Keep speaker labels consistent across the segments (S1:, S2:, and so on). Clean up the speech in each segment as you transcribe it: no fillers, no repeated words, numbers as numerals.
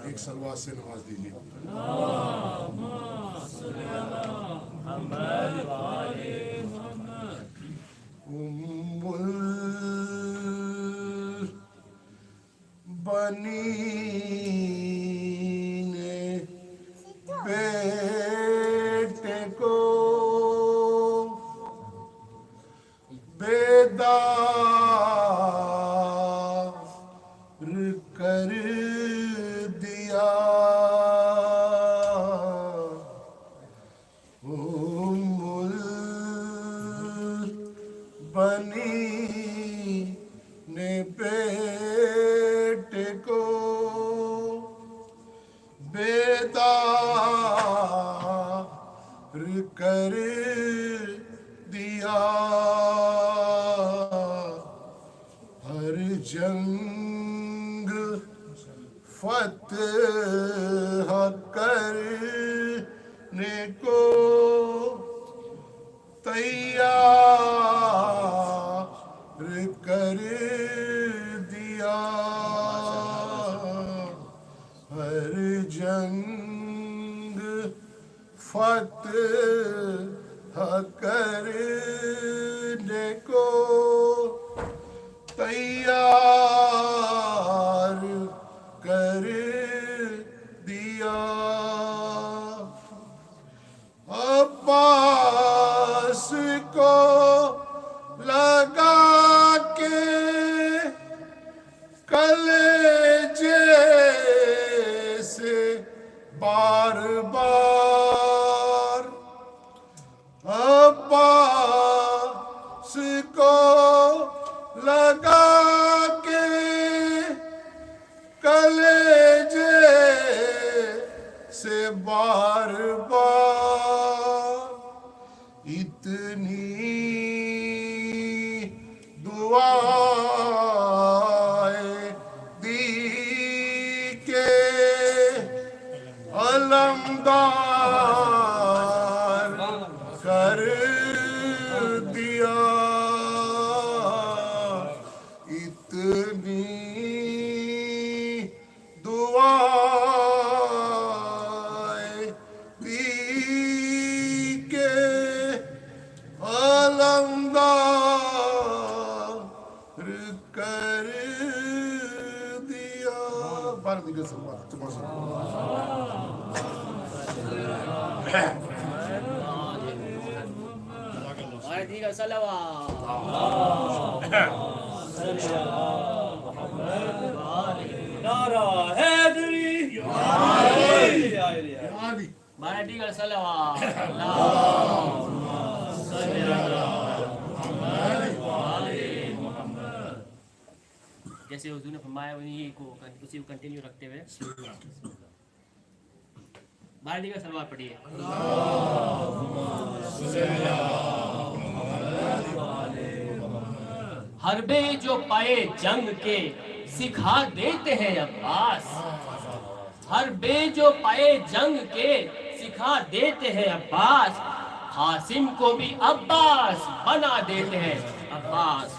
S1: ایک سلوات سے نواز دیجیے. بنی نے بیٹے کو بیدار کر دیا. بنی نے بیٹے کو بیدار کر دیا. ہر جنگ فتح کرنے کو تیار کر دیا. ہر جنگ فتح کرنے کو تیار کر دیا. عباس کو لگا کے کلیجے سے بار بار. عباس کو لگا کے کلیجے سے بار بار. اتنی دعائیں دی کہ علمدار کر دیا. اتنی دعائیں دی کہ علمدار کر دیا. بارہ دیگر سلوات تمہارا
S2: جیسے حضور نے فرمایا اسی کو کنٹینیو رکھتے ہوئے بارہ دیگر سلوات پڑھیے. حربے جو پائے جنگ کے سکھا دیتے ہیں عباس. حربے جو پائے جنگ کے سکھا دیتے ہیں عباس. قاسم کو بھی عباس بنا دیتے ہیں عباس.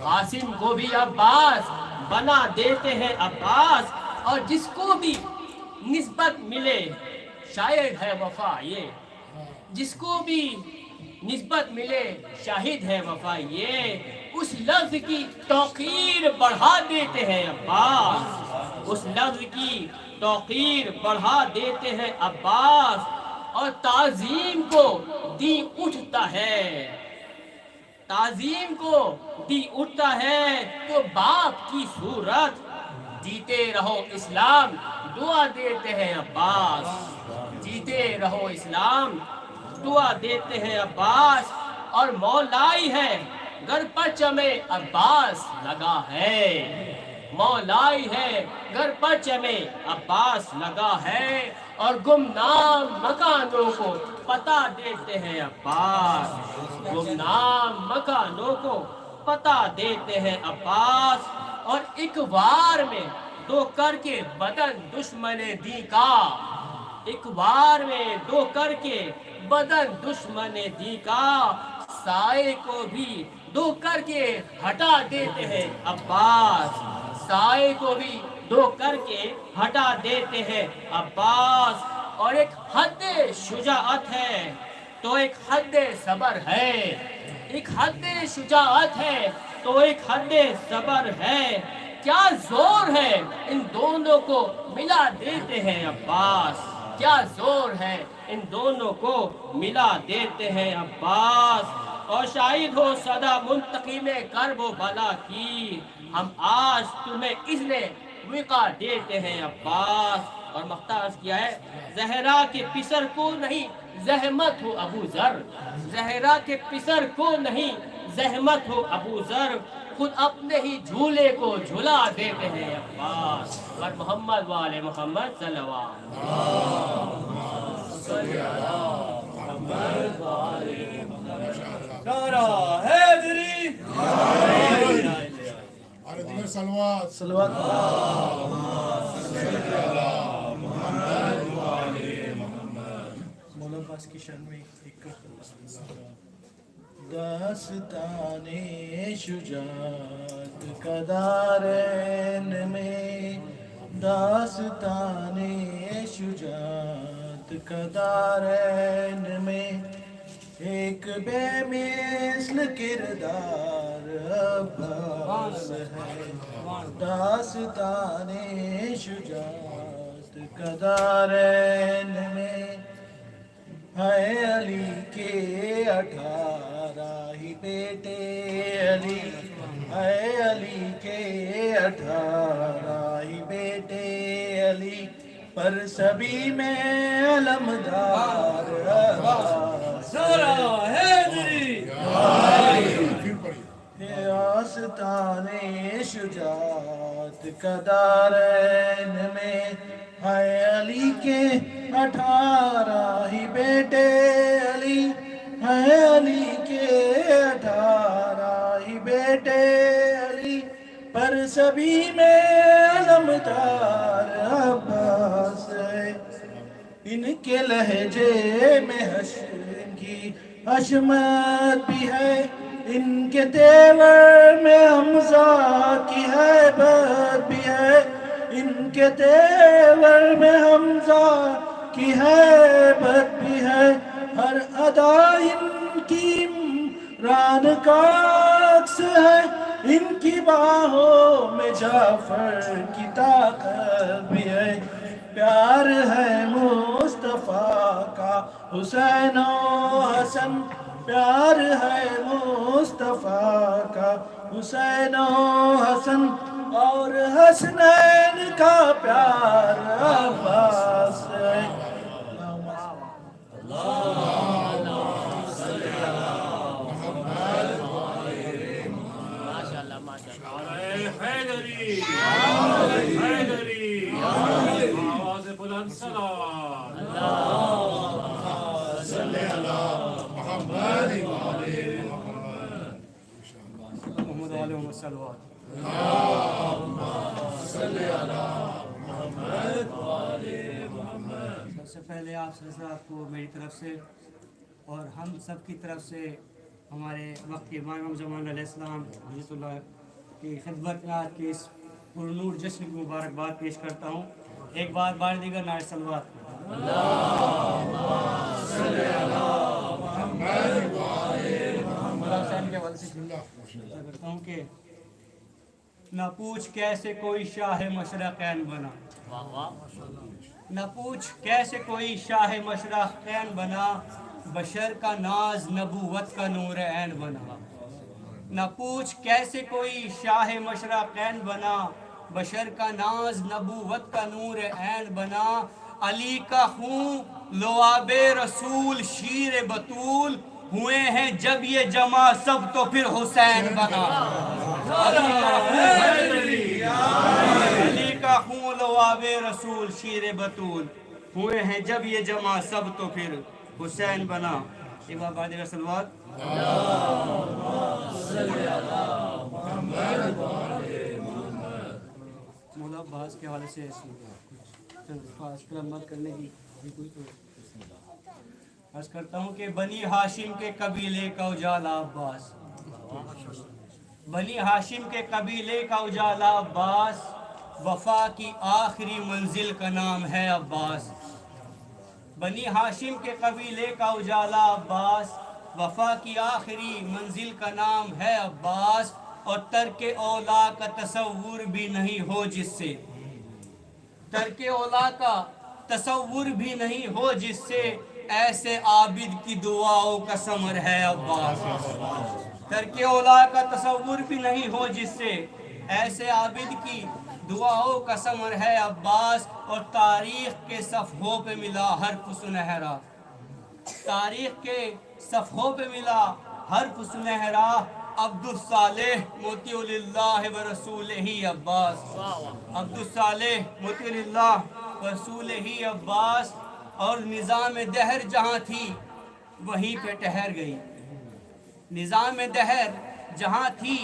S2: قاسم کو بھی عباس بنا دیتے ہیں عباس. اور جس کو بھی نسبت ملے شاید ہے وفا یہ. جس کو بھی نسبت ملے شاہد ہے وفا یہ. اس لفظ کی توقیر بڑھا دیتے ہیں عباس. اس لفظ کی توقیر بڑھا دیتے ہیں عباس. اور تعظیم کو دی اٹھتا ہے. تعظیم کو دی اٹھتا ہے تو باپ کی صورت. جیتے رہو اسلام دعا دیتے ہیں عباس. جیتے رہو اسلام دعا دیتے ہیں عباس. اور مولائی ہے گر پرچم عباس لگا ہے. مولائی ہے گر پرچم عباس لگا ہے. اور گمنام مکانوں کو پتہ دیتے ہیں عباس. گمنام مکانوں کو پتہ دیتے ہیں عباس. اور ایک وار میں دو کر کے بدن دشمن دی کا. ایک وار میں دو کر کے بدن دشمن دی کا. سائے کو بھی دو کر کے ہٹا دیتے ہیں عباس. سائے کو بھی دو کر کے ہٹا دیتے ہیں عباس، اور ایک حد شجاعت ہے تو ایک حد صبر ہے، ایک حد شجاعت ہے تو ایک حد صبر ہے، کیا زور ہے ان دونوں کو ملا دیتے ہیں عباس، کیا زور ہے ان دونوں کو ملا دیتے ہیں عباس، اور شاہد ہو صدا منتقم کرب و بلا کی، ہم آج تمہیں اذن وقا دیتے ہیں عباس۔ اور مختار کیا ہے، زہرا کے پسر کو نہیں زحمت ہو ابو ذر، زہرا کے پسر کو نہیں زحمت ہو ابو ذر، خود اپنے ہی جھولے کو جھلا دیتے ہیں عباس۔ اور محمد وآل محمد صلی اللہ
S1: اور دیگر صلوات
S3: مولا عباس کی شان میں ایک داستان شجاعت کا دارین میں، داستان شجاعت کا دارین میں، ایک بے مثل کردار عباس ہے، داستان شجاعت کا دارین میں، ہے علی کے 18 ہی بیٹے علی، ہے علی کے 18 ہی بیٹے علی، پر سبھی میں علمدار عباس ہے، آستان شجاعت کا دارین میں، ہے علی کے 18 ہی بیٹے علی، ہے علی کے 18 ہی بیٹے علی، پر سبھی میں علمدار عباس ہے، ان کے لہجے میں حشر کی عظمت بھی ہے، ان کے تیور میں حمزہ کی ہیبت بھی ہے، ان کے تیور میں حمزہ کی ہیبت بھی ہے، ہر ادا ان کی عمران کا عکس ہے، ان کی باہوں میں جعفر کی طاقت بھی ہے، پیار ہے مصطفیٰ کا حسین و حسن، پیار ہے مصطفیٰ کا حسین و حسن، اور حسنین کا پیار عباس ہے۔
S2: ماشاءاللہ ماشاءاللہ۔
S4: حیدری حیدری آواز بلند سلام
S3: محمد علیہ وسلم۔ سب سے پہلے آپ حضرات کو میری طرف سے اور ہم سب کی طرف سے ہمارے وقت کے امام زمان علیہ السلام حضرت اللہ کی خدمت میں آج کے اس پرنور جشن کی مبارکباد پیش کرتا ہوں۔ ایک بار بار دیگر نعرہ صلوات۔ حسین کے حوالے سے کرتا ہوں کہ نہ پوچھ کیسے کوئی شاہ مشرقین بنا، نہ پوچھ کیسے کوئی شاہ مشرقین بنا، بشر کا ناز نبوت کا نور عین بنا، نہ پوچھ کیسے کوئی شاہ مشرقین بنا، بشر کا ناز نبوت کا نور عین بنا، علی کا خون لعاب رسول شیر بطول، ہوئے ہیں جب یہ جمع سب تو پھر حسین بنا، علی کا خون لعاب رسول شیر بطول، ہوئے ہیں جب یہ جمع سب تو پھر حسین بنا۔ ایک بار بعد دیگر صلوات۔ مولا عباس کے حوالے سے مت کرنے کی کوئی تو عرض کرتا ہوں کہ بنی ہاشم کے قبیلے کا اجالا عباس، بنی ہاشم کے قبیلے کا اجالا عباس، وفا کی آخری منزل کا نام ہے عباس، بنی ہاشم کے قبیلے کا اجالا عباس، وفا کی آخری منزل کا نام ہے عباس، اور ترک اولا کا تصور بھی نہیں ہو جس سے، ترک اولا کا تصور بھی نہیں ہو جس سے، ایسے عابد کی دعاؤں کا ثمر ہے عباس، ترک اولا کا تصور بھی نہیں ہو جس سے، ایسے عابد کی دعاؤں کا ثمر ہے عباس، اور تاریخ کے صفحوں پہ ملا حرف سنہرا، تاریخ کے صفحوں پہ ملا حرف سنہرا، عبد الصالح مطیع اللہ و رسولہ عباس، عبد الصالح مطیع اللہ و رسولہ عباس، اور نظام دہر جہاں تھی وہیں پہ ٹھہر گئی، نظام دہر جہاں تھی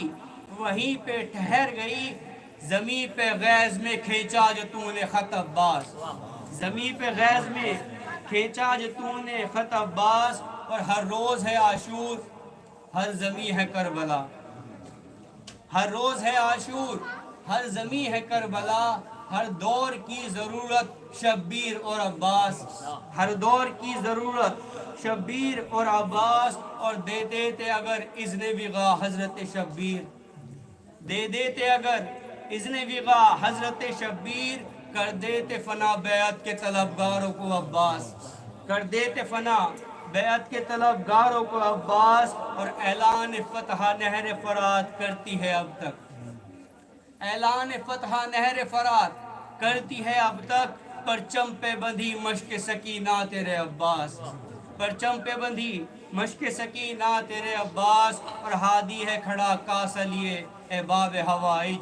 S3: وہیں پہ ٹھہر گئی، زمیں پہ غیظ میں کھینچا جو تو نے خط عباس، زمیں پہ غیظ میں کھینچا جو تو نے خط عباس، اور ہر روز ہے عاشور، ہر زمیں ہے کربلا، ہر روز ہے عاشور، ہر زمیں ہے کربلا، ہر دور کی ضرورت شبیر اور عباس، ہر دور کی ضرورت شبیر اور عباس، اور دے دیتے اگر اذن وغا حضرت شبیر، دے دیتے اگر اذن وغا حضرت شبیر، کر دیتے فنا بیعت کے طلبگاروں کو عباس، کر دیتے فنا بیعت کے طلبگاروں کو عباس، اور اعلان فتح نہر فرات کرتی ہے اب تک، اعلان فتح نہر فرات کرتی ہے اب تک، پرچم پہ بندھی مشک سکینہ تیرے عباس، پرچم پہ بندھی مشک سکینہ تیرے عباس، اور ہادی ہے کھڑا کاس لیے اے باب ہوائج،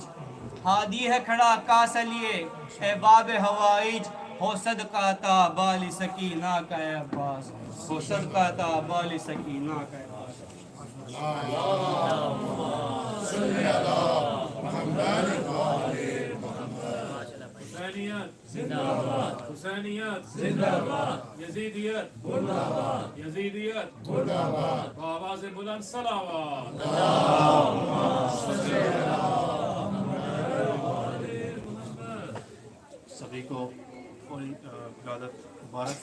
S3: ہادی ہے کھڑا کاس لیے اے باب ہوائج، ہو صدقہ تا بال سکینہ کا اے عباس، ہو صدقہ تا بال سکینہ کا اے عباس۔
S4: حسینیت زندہ باد، حسینیت زندہ باد، یزیدیت مردہ باد، یزیدیت مردہ باد، آواز بلند صلوات،
S5: سبھی کو ولادت مبارک،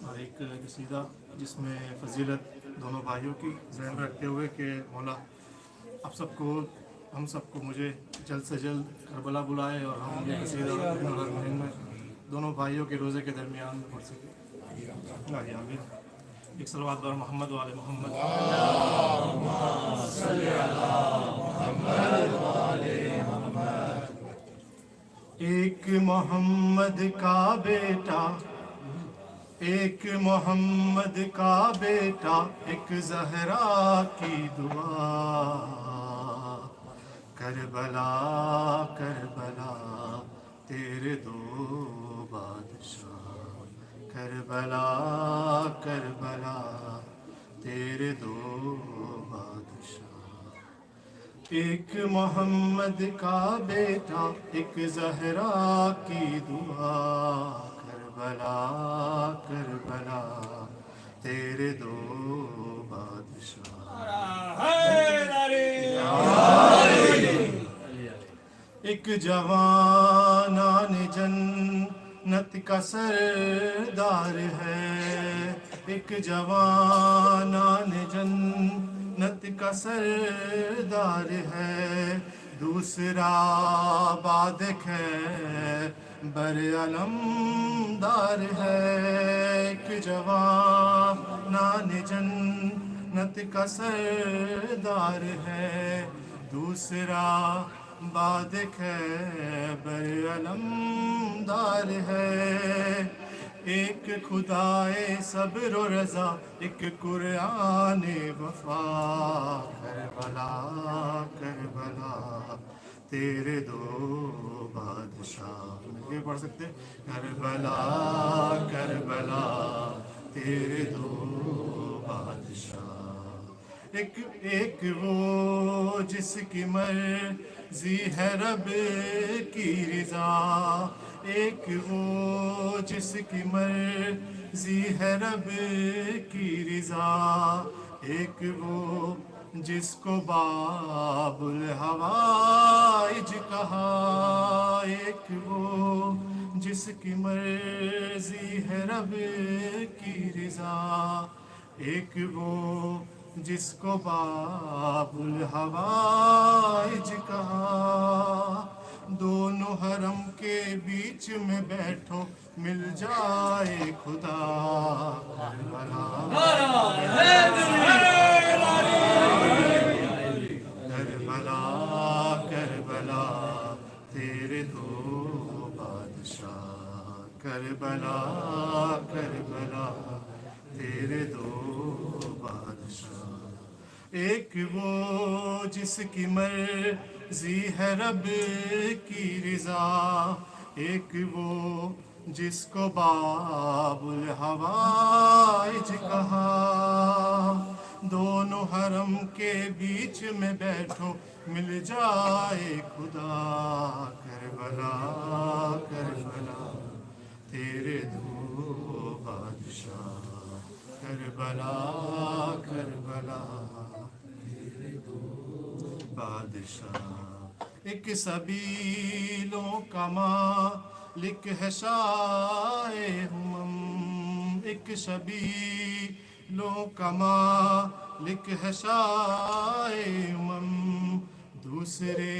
S5: اور ایک قصیدہ جس میں فضیلت دونوں بھائیوں کی ذہن رکھتے ہوئے کہ مولا آپ سب کو، ہم سب کو مجھے جلد سے جلد کربلا بلائے، اور ہم یہ قصیدہ ہر مہین میں دونوں بھائیوں کے روزے کے درمیان پڑھ سکیں۔ آمین۔ ایک صلوات بر محمد و آل محمد۔ ایک محمد کا بیٹا، ایک محمد کا بیٹا، ایک زہرا کی دعا، کربلا کربلا تیرے دو بادشاہ، کربلا کربلا تیرے دو بادشاہ، ایک محمد کا بیٹا، ایک زہرا کی دعا، کربلا کربلا تیرے دو بادشاہ، ایک جوانان جنت کا سردار ہے، ایک جوانان جنت کا سردار ہے، دوسرا باد خیبر علمدار ہے، ایک جوانان جنت کا سردار ہے، دوسرا باد خیبر علمدار ہے، ایک خدائے صبر و رضا، ایک قرآن وفا، کربلا کربلا تیرے دو بادشاہ، یہ پڑھ سکتے، کربلا کربلا تیرے دو بادشاہ، ایک وہ جس کی مرضی ہے رب کی رضا، ایک وہ جس کی مرضی ہے رب کی رضا، ایک وہ جس کو بابل ہوائج کہا، ایک وہ جس کی مرضی ہے رب کی رضا، ایک وہ جس کو باب الحوائج کہا، دونوں حرم کے بیچ میں بیٹھو مل جائے خدا، کربلا کربلا تیرے دو بادشاہ، کربلا کربلا تیرے دو بادشاہ، ایک وہ جس کی مرضی ہے رب کی رضا، ایک وہ جس کو باب الحوائج کہا، دونوں حرم کے بیچ میں بیٹھو مل جائے خدا، کربلا کربلا تیرے دو بادشاہ، کربلا کربلا تیرے دو بادشاہ، ایک سبیلوں کا مالک ہے شاہ ہمم، ایک سبیلوں کا مالک ہے شاہ ہمم، دوسرے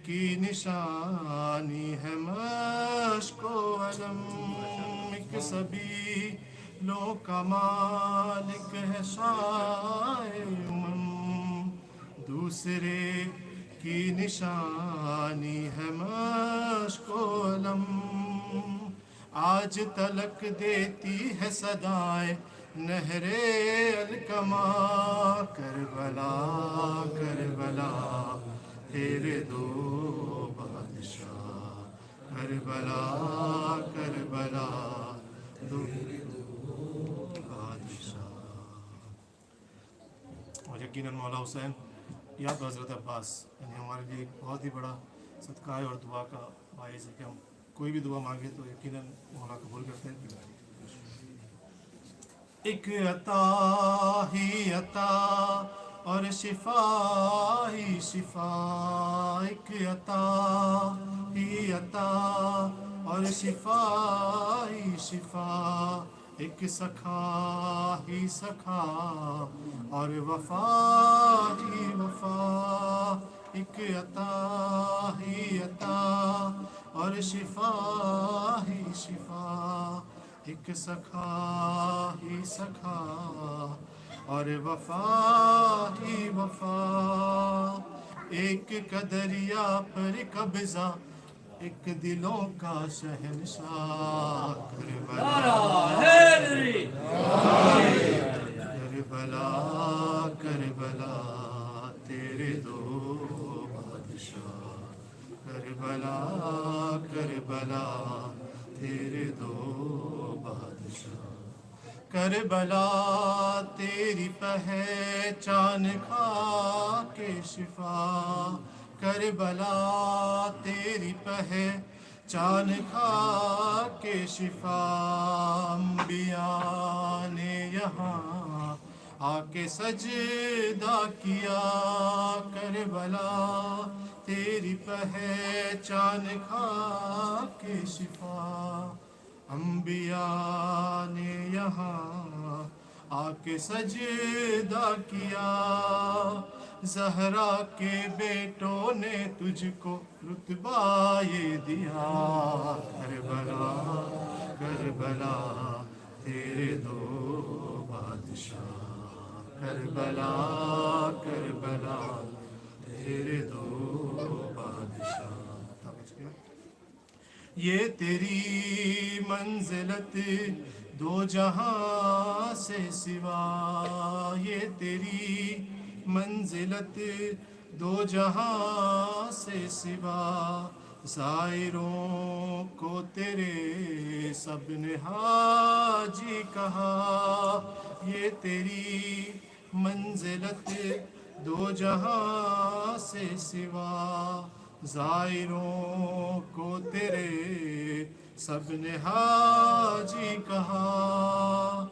S5: کی نشانی ہے مشک و علم، ایک سبیلوں کا مالک ہے شاہ امم، دوسرے کی نشانی ہے مشک و علم، آج تلک دیتی ہے صدائیں نہر الکما، کربلا کربلا تیرے دو بادشاہ، کربلا کربلا دو بادشاہ، اور یقیناً مولا حسین یا تو حضرت عباس، یعنی ہمارے لیے ایک بہت ہی بڑا صدقہ ہے اور دعا کا باعث ہے کہ ہم کوئی بھی دعا مانگے تو یقیناً مولا قبول کرتے ہیں۔ ایک عطا ہی عطا اور شفا ہی شفا، ایک عطا ہی عطا اور شفا ہی شفا، ایک سکھا ہی سکھا اور وفا ہی وفا، ایک عطا ہی عطا اور شفا ہی شفا، ایک سکھا ہی سکھا اور وفا ہی وفا، ایک قدریا پر قبضہ ایک دلوں کا شہنشاہ، کربلا کربلا کربلا تیرے دو بادشاہ، کربلا کربلا تیرے دو بادشاہ، کربلا تیری پہچان کھا کے شفا، کربلا تیری پہچان کھا کے شفا، انبیاء نے یہاں آ کے سجدہ کیا، کربلا تیری پہچان کھا کے شفا، انبیاء نے یہاں آ کے سجدہ کیا، زہرا کے بیٹوں نے تجھ کو رتبہ یہ دیا، کربلا کربلا تیرے دو بادشاہ، کربلا کربلا تیرے دو بادشاہ، یہ تیری منزلت دو جہاں سے سوا، یہ تیری منزلت دو جہاں سے سوا، زائروں کو تیرے سب نے حاجی کہا، یہ تیری منزلت دو جہاں سے سوا، زائروں کو تیرے سب نے حاجی کہا،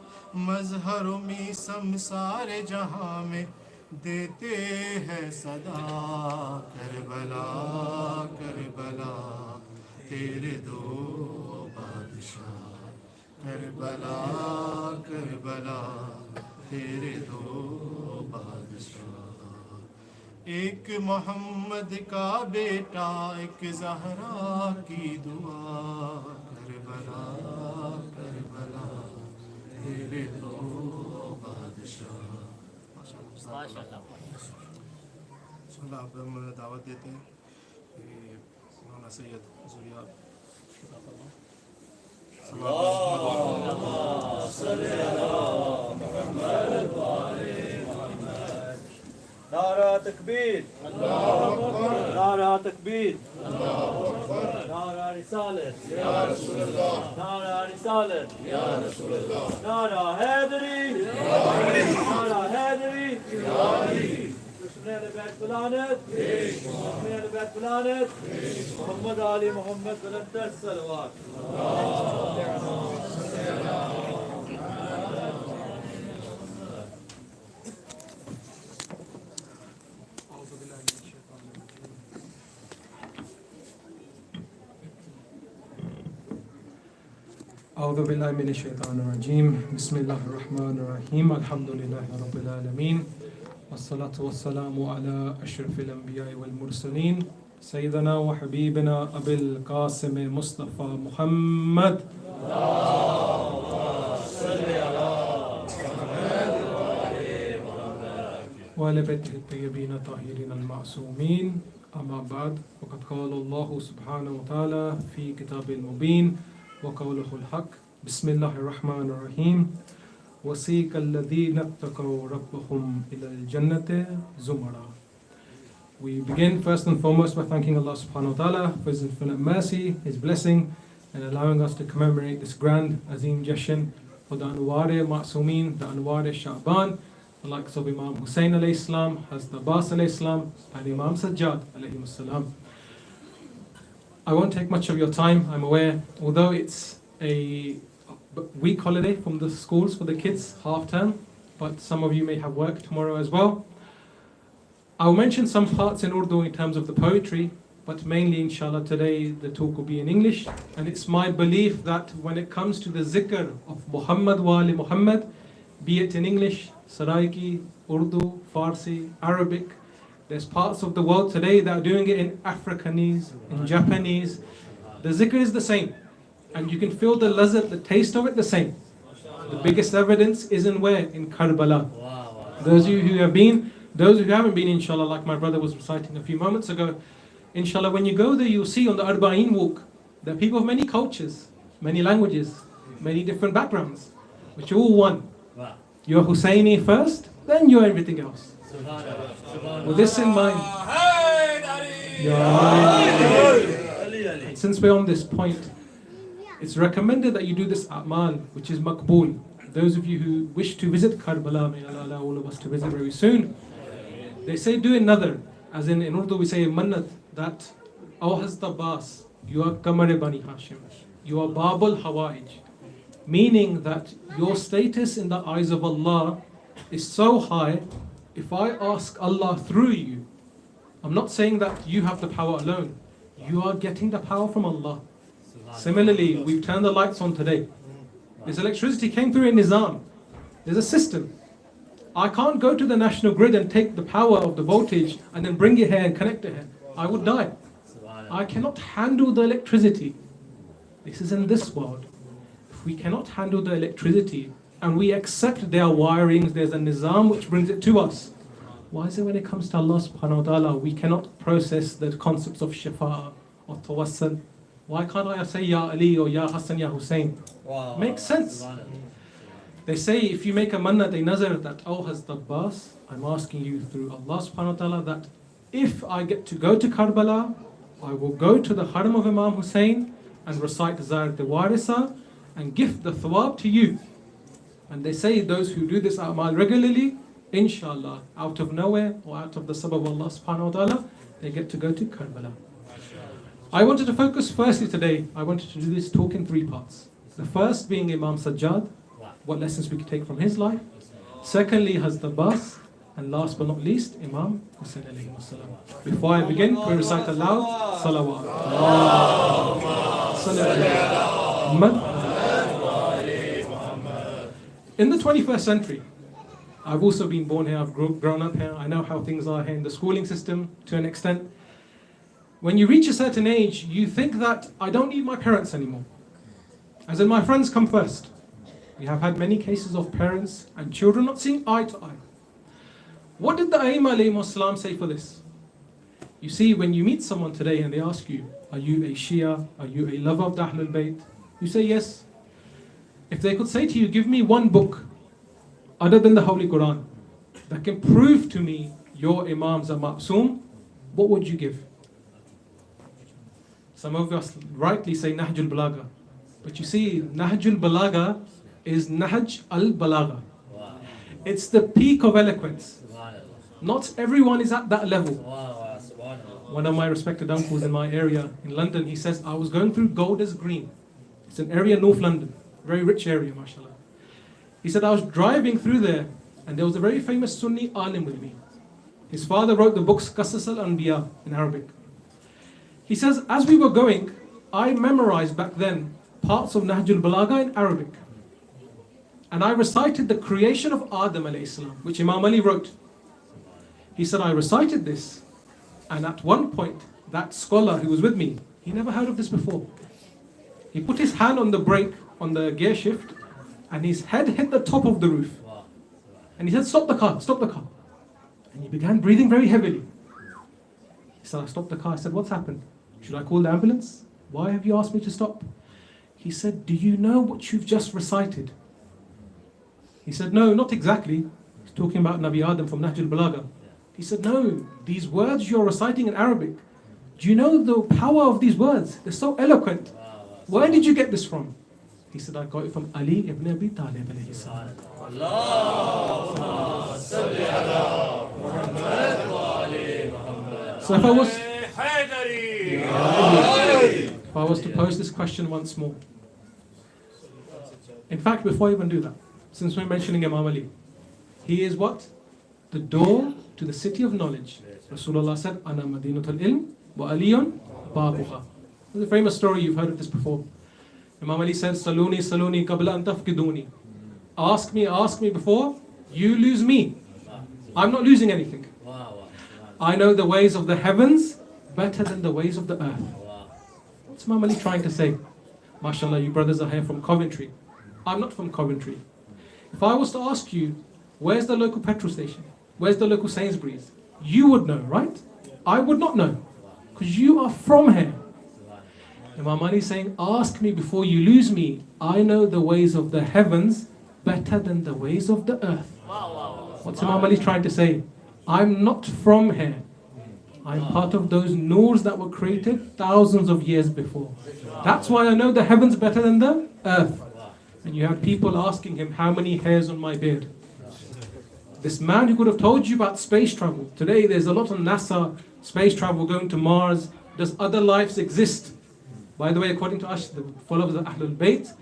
S5: مظہر و میسم سارے جہاں میں देते हैं सदा करबला करबला तेरे दो बादशाह करबला करबला तेरे दो बादशाह एक मोहम्मद का बेटा एक ज़हरा की दुआ करबला करबला तेरे दो बादशाह माशाअल्लाह। अब हम दावत देते हैं मौलाना सैयद ज़ुरिया
S3: नारा तकबीर, नारा तकबीर, नारा रिसालत, नारा रिसालत, नारा हैदरी, नारा हैदरी, दुश्मन बैत बुलानत, दुश्मन बैत बुलानत, मोहम्मद आली मोहम्मद बुलंदर सलवात।
S6: أعوذ بالله من الشيطان الرجيم بسم الله الرحمن الرحيم الحمد لله رب العالمين والصلاة والسلام على أشرف الأنبياء والمرسلين سيدنا وحبيبنا أبي القاسم مصطفى محمد وعلى بيته الطيبين الطاهرين المعصومين أما بعد وقد قال الله سبحانه وتعالى في كتاب المبين وقوله الحق بسم الله الرحمن الرحيم وسيق الذين اتقوا ربهم إلى الجنة زمرا. We begin first and foremost by thanking Allah subhanahu wa ta'ala for His infinite mercy, His blessing, and allowing us to commemorate this grand Azim Jashan for the Anwar-e-Ma'sumin, the Anwar-e-Shaban, the likes of Imam Hussain alayhi salam, Hazrat Abbas alayhi salam, and Imam Sajjad alayhi salam. I won't take much of your time, I'm aware, although it's a week holiday from the schools for the kids, half term, but some of you may have work tomorrow as well. I'll mention some parts in Urdu in terms of the poetry, but mainly inshallah today the talk will be in English, and it's my belief that when it comes to the zikr of Muhammad wa ali Muhammad, be it in English, Saraiki, Urdu, Farsi, Arabic, there's parts of the world today that are doing it in Afrikanese, in Japanese. The zikr is the same, and you can feel the lazzat, the taste of it the same. The biggest evidence is in where? In Karbala. Those of you who have been, those who haven't been, inshallah, like my brother was reciting a few moments ago, inshallah, when you go there, you'll see on the Arba'in walk, there are people of many cultures, many languages, many different backgrounds, which are all one. You're Hussaini first, then you're everything else. With this in mind, and since we're on this point, it's recommended that you do this a'mal, which is maqbool. Those of you who wish to visit Karbala, may Allah allow all of us to visit very soon. They say do another, as in Urdu we say mannat, that O Hazrat Abbas, you are Qamar Bani Hashim, you are Babul Hawaij, meaning that your status in the eyes of Allah is so high. If I ask Allah through you, I'm not saying that you have the power alone, you are getting the power from Allah. Similarly, we've turned the lights on today. This electricity came through in Nizam. There's a system. I can't go to the national grid and take the power of the voltage and then bring it here and connect it here. I would die. I cannot handle the electricity. This is in this world. If we cannot handle the electricity and we accept their wirings, there's a nizam which brings it to us. Why is it when it comes to Allah subhanahu wa ta'ala, we cannot process the concepts of shifa or tawassul? Why can't I say Ya Ali or Ya Hassan, Ya Hussain? Makes sense. They say if you make a manna, they nazar that, oh Hazrat Abbas, I'm asking you through Allah subhanahu wa ta'ala that if I get to go to Karbala, I will go to the haram of Imam Hussain and recite Zahirat al-Warisa and gift the thawab to you. And they say those who do this a'mal regularly, inshallah, out of nowhere or out of the sabab of Allah subhanahu wa ta'ala, they get to go to Karbala. I wanted to focus firstly today, I wanted to do this talk in three parts. The first being Imam Sajjad, what lessons we could take from his life. Secondly, Hazrat Abbas. And last but not least, Imam Hussain alayhi wassalam. Before I begin, we recite aloud salawat. In the 21st century, I've also been born here, I've grown up here, I know how things are here in the schooling system to an extent. When you reach a certain age, you think that I don't need my parents anymore. As in, my friends come first. We have had many cases of parents and children not seeing eye to eye. What did the Aim alayhi say for this? You see, when you meet someone today and they ask you, are you a Shia? Are you a lover of the Ahlul Bayt? You say yes. If they could say to you, give me one book other than the Holy Quran that can prove to me your Imams are ma'soom, what would you give? Some of us rightly say Nahjul Balagha. But you see, Nahjul Balagha is Nahj al-Balagha. It's the peak of eloquence. Not everyone is at that level. One of my respected uncles in my area in London, he says, I was going through Golders Green. It's an area in North London, very rich area, mashallah. He said, I was driving through there and there was a very famous Sunni alim with me. His father wrote the books Qasas al-Anbiya in Arabic. He says, as we were going, I memorized back then parts of Nahjul Balagha in Arabic. And I recited the creation of Adam alayhi salam, which Imam Ali wrote. He said, I recited this, and at one point, that scholar who was with me, he never heard of this before. He put his hand on the brake, on the gear shift, and his head hit the top of the roof. And he said, stop the car, stop the car. And he began breathing very heavily. He said, I stopped the car. I said, what's happened? Should I call the ambulance? Why have you asked me to stop? He said, do you know what you've just recited? He said, no, not exactly. He's talking about Nabi Adam from Nahjul Balagha. He said, no, these words you're reciting in Arabic, do you know the power of these words? They're so eloquent. Where did you get this from? He said, I got it from Ali ibn Abi Talib alayhi salam. So if I was to pose this question once more. In fact, before I even do that, since we're mentioning Imam Ali, he is what? The door to the city of knowledge. Rasulullah said, Ana Madinatul Ilm wa Aliyun Babuha. There's a famous story, you've heard of this before. Imam Ali said, Saluni, Saluni, qabla an tafkiduni. Ask me before you lose me. I'm not losing anything. I know the ways of the heavens better than the ways of the earth. What's Imam Ali trying to say? MashaAllah, you brothers are here from Coventry. I'm not from Coventry. If I was to ask you, where's the local petrol station? Where's the local Sainsbury's? You would know, right? I would not know. Because you are from here. Imam Ali is saying, ask me before you lose me. I know the ways of the heavens better than the ways of the earth. What's Imam Ali trying to say? I'm not from here. I'm part of those noors that were created thousands of years before. That's why I know the heavens better than the earth. And you have people asking him, how many hairs on my beard? This man who could have told you about space travel. Today there's a lot on NASA, space travel, going to Mars. Does other lives exist? By the way, according to us, the followers of Ahlul Bayt,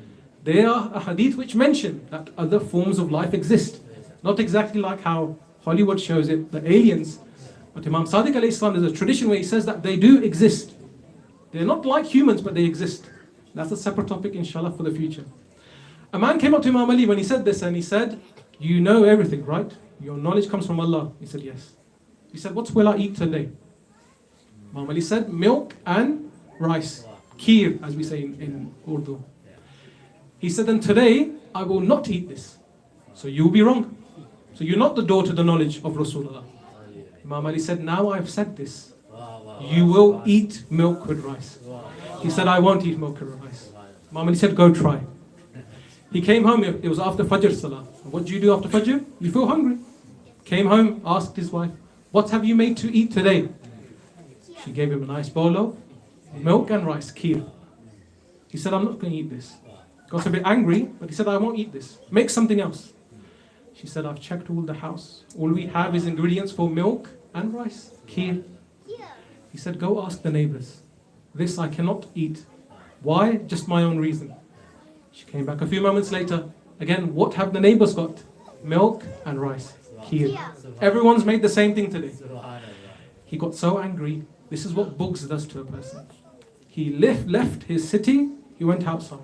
S6: there are a hadith which mention that other forms of life exist. Not exactly like how Hollywood shows it, the aliens. But Imam Sadiq alayhi salam, there's a tradition where he says that they do exist. They're not like humans, but they exist. That's a separate topic, inshallah, for the future. A man came up to Imam Ali when he said this, and he said, you know everything, right? Your knowledge comes from Allah. He said, yes. He said, what will I eat today? Imam Ali said, milk and rice. Kheer, as we say in Urdu. He said, then today, I will not eat this. So you will be wrong. So you're not the door to the knowledge of Rasulullah. Imam Ali said, now I've said this. You will eat milk with rice. He said, I won't eat milk with rice. Imam Ali said, go try. He came home, it was after Fajr Salah. What do you do after Fajr? You feel hungry. Came home, asked his wife, what have you made to eat today? She gave him a nice bowl of milk and rice, kheer. He said, I'm not going to eat this. Got a bit angry, but he said, I won't eat this. Make something else. She said, I've checked all the house. All we have is ingredients for milk and rice, kheer. He said, go ask the neighbors. This I cannot eat. Why? Just my own reason. She came back a few moments later. Again, what have the neighbors got? Milk and rice. Kheer. Everyone's made the same thing today. He got so angry. This is what bughz does to a person. He left his city, he went outside.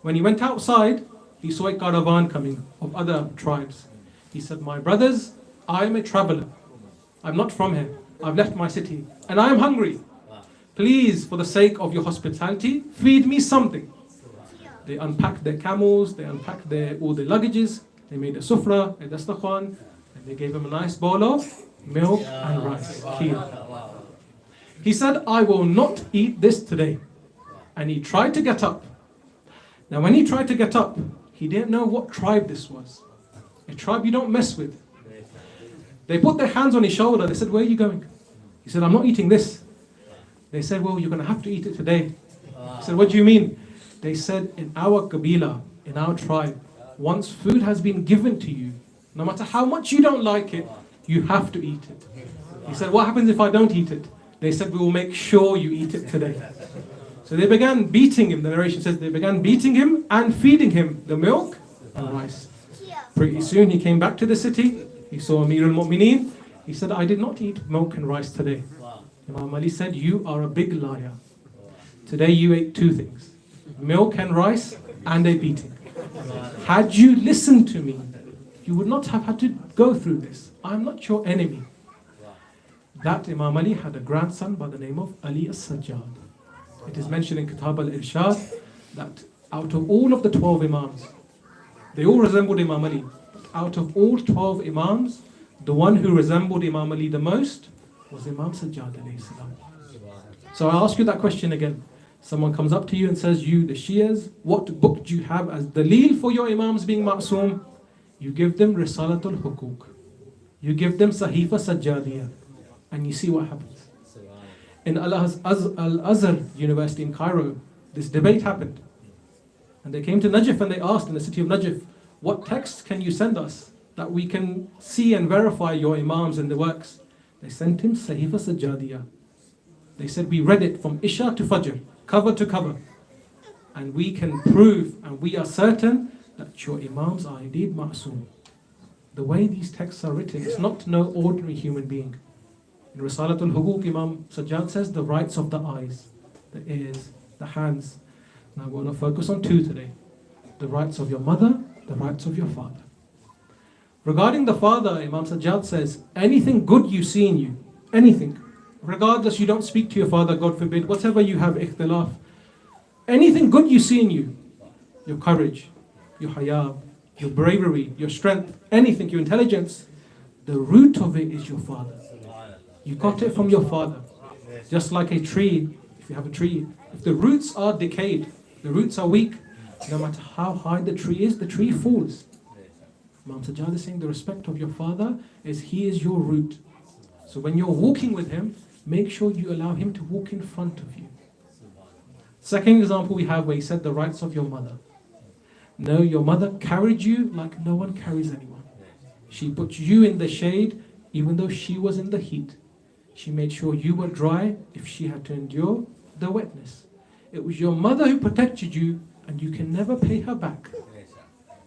S6: When he went outside, he saw a caravan coming of other tribes. He said, my brothers, I am a traveler. I'm not from here. I've left my city and I am hungry. Please, for the sake of your hospitality, feed me something. They unpacked their camels, they unpacked all their luggages, they made a sufra, a dastakhan, and they gave him a nice bowl of milk and rice, kheer. He said, I will not eat this today. And he tried to get up. Now when he tried to get up, he didn't know what tribe this was. A tribe you don't mess with. They put their hands on his shoulder, they said, where are you going? He said, I'm not eating this. They said, well, you're going to have to eat it today. He said, what do you mean? They said, in our Qabila, in our tribe, once food has been given to you, no matter how much you don't like it, you have to eat it. He said, what happens if I don't eat it? They said, we will make sure you eat it today. So they began beating him. The narration says they began beating him and feeding him the milk and rice. Pretty soon he came back to the city. He saw Amir al-Mu'mineen. He said, I did not eat milk and rice today. Imam Ali said, you are a big liar. Today you ate two things, milk and rice and a beating. Had you listened to me, you would not have had to go through this. I'm not your enemy. That Imam Ali had a grandson by the name of Ali as-Sajjad. It is mentioned in Kitab al-Irshad that out of all of the 12 Imams, they all resembled Imam Ali. But out of all 12 Imams, the one who resembled Imam Ali the most was Imam Sajjad alayhi salam. So I ask you that question again. Someone comes up to you and says, you, the Shias, what book do you have as daleel for your Imams being ma'soom? You give them Risalatul Hukuk. You give them Sahifa Sajjadiyah. And you see what happens. In Al-Azhar University in Cairo, this debate happened. And they came to Najaf and they asked in the city of Najaf, what texts can you send us that we can see and verify your Imams and the works? They sent him Sahifa Sajjadiyah. They said, we read it from Isha to Fajr, cover to cover. And we can prove and we are certain that your Imams are indeed ma'soom. The way these texts are written, it's not no ordinary human being. In Risalatul Hukuk, Imam Sajjad says the rights of the eyes, the ears, the hands. Now we're going to focus on two today. The rights of your mother, the rights of your father. Regarding the father, Imam Sajjad says, anything good you see in you, anything, regardless you don't speak to your father, God forbid, whatever you have ikhtilaf, anything good you see in you, your courage, your haya, your bravery, your strength, anything, your intelligence, the root of it is your father. You got it from your father. Just like a tree, if you have a tree, if the roots are decayed, the roots are weak, no matter how high the tree falls. Imam Sajjad is saying the respect of your father is he is your root. So when you're walking with him, make sure you allow him to walk in front of you. Second example we have where he said the rights of your mother. No, your mother carried you like no one carries anyone. She put you in the shade even though she was in the heat. She made sure you were dry if she had to endure the wetness. It was your mother who protected you and you can never pay her back.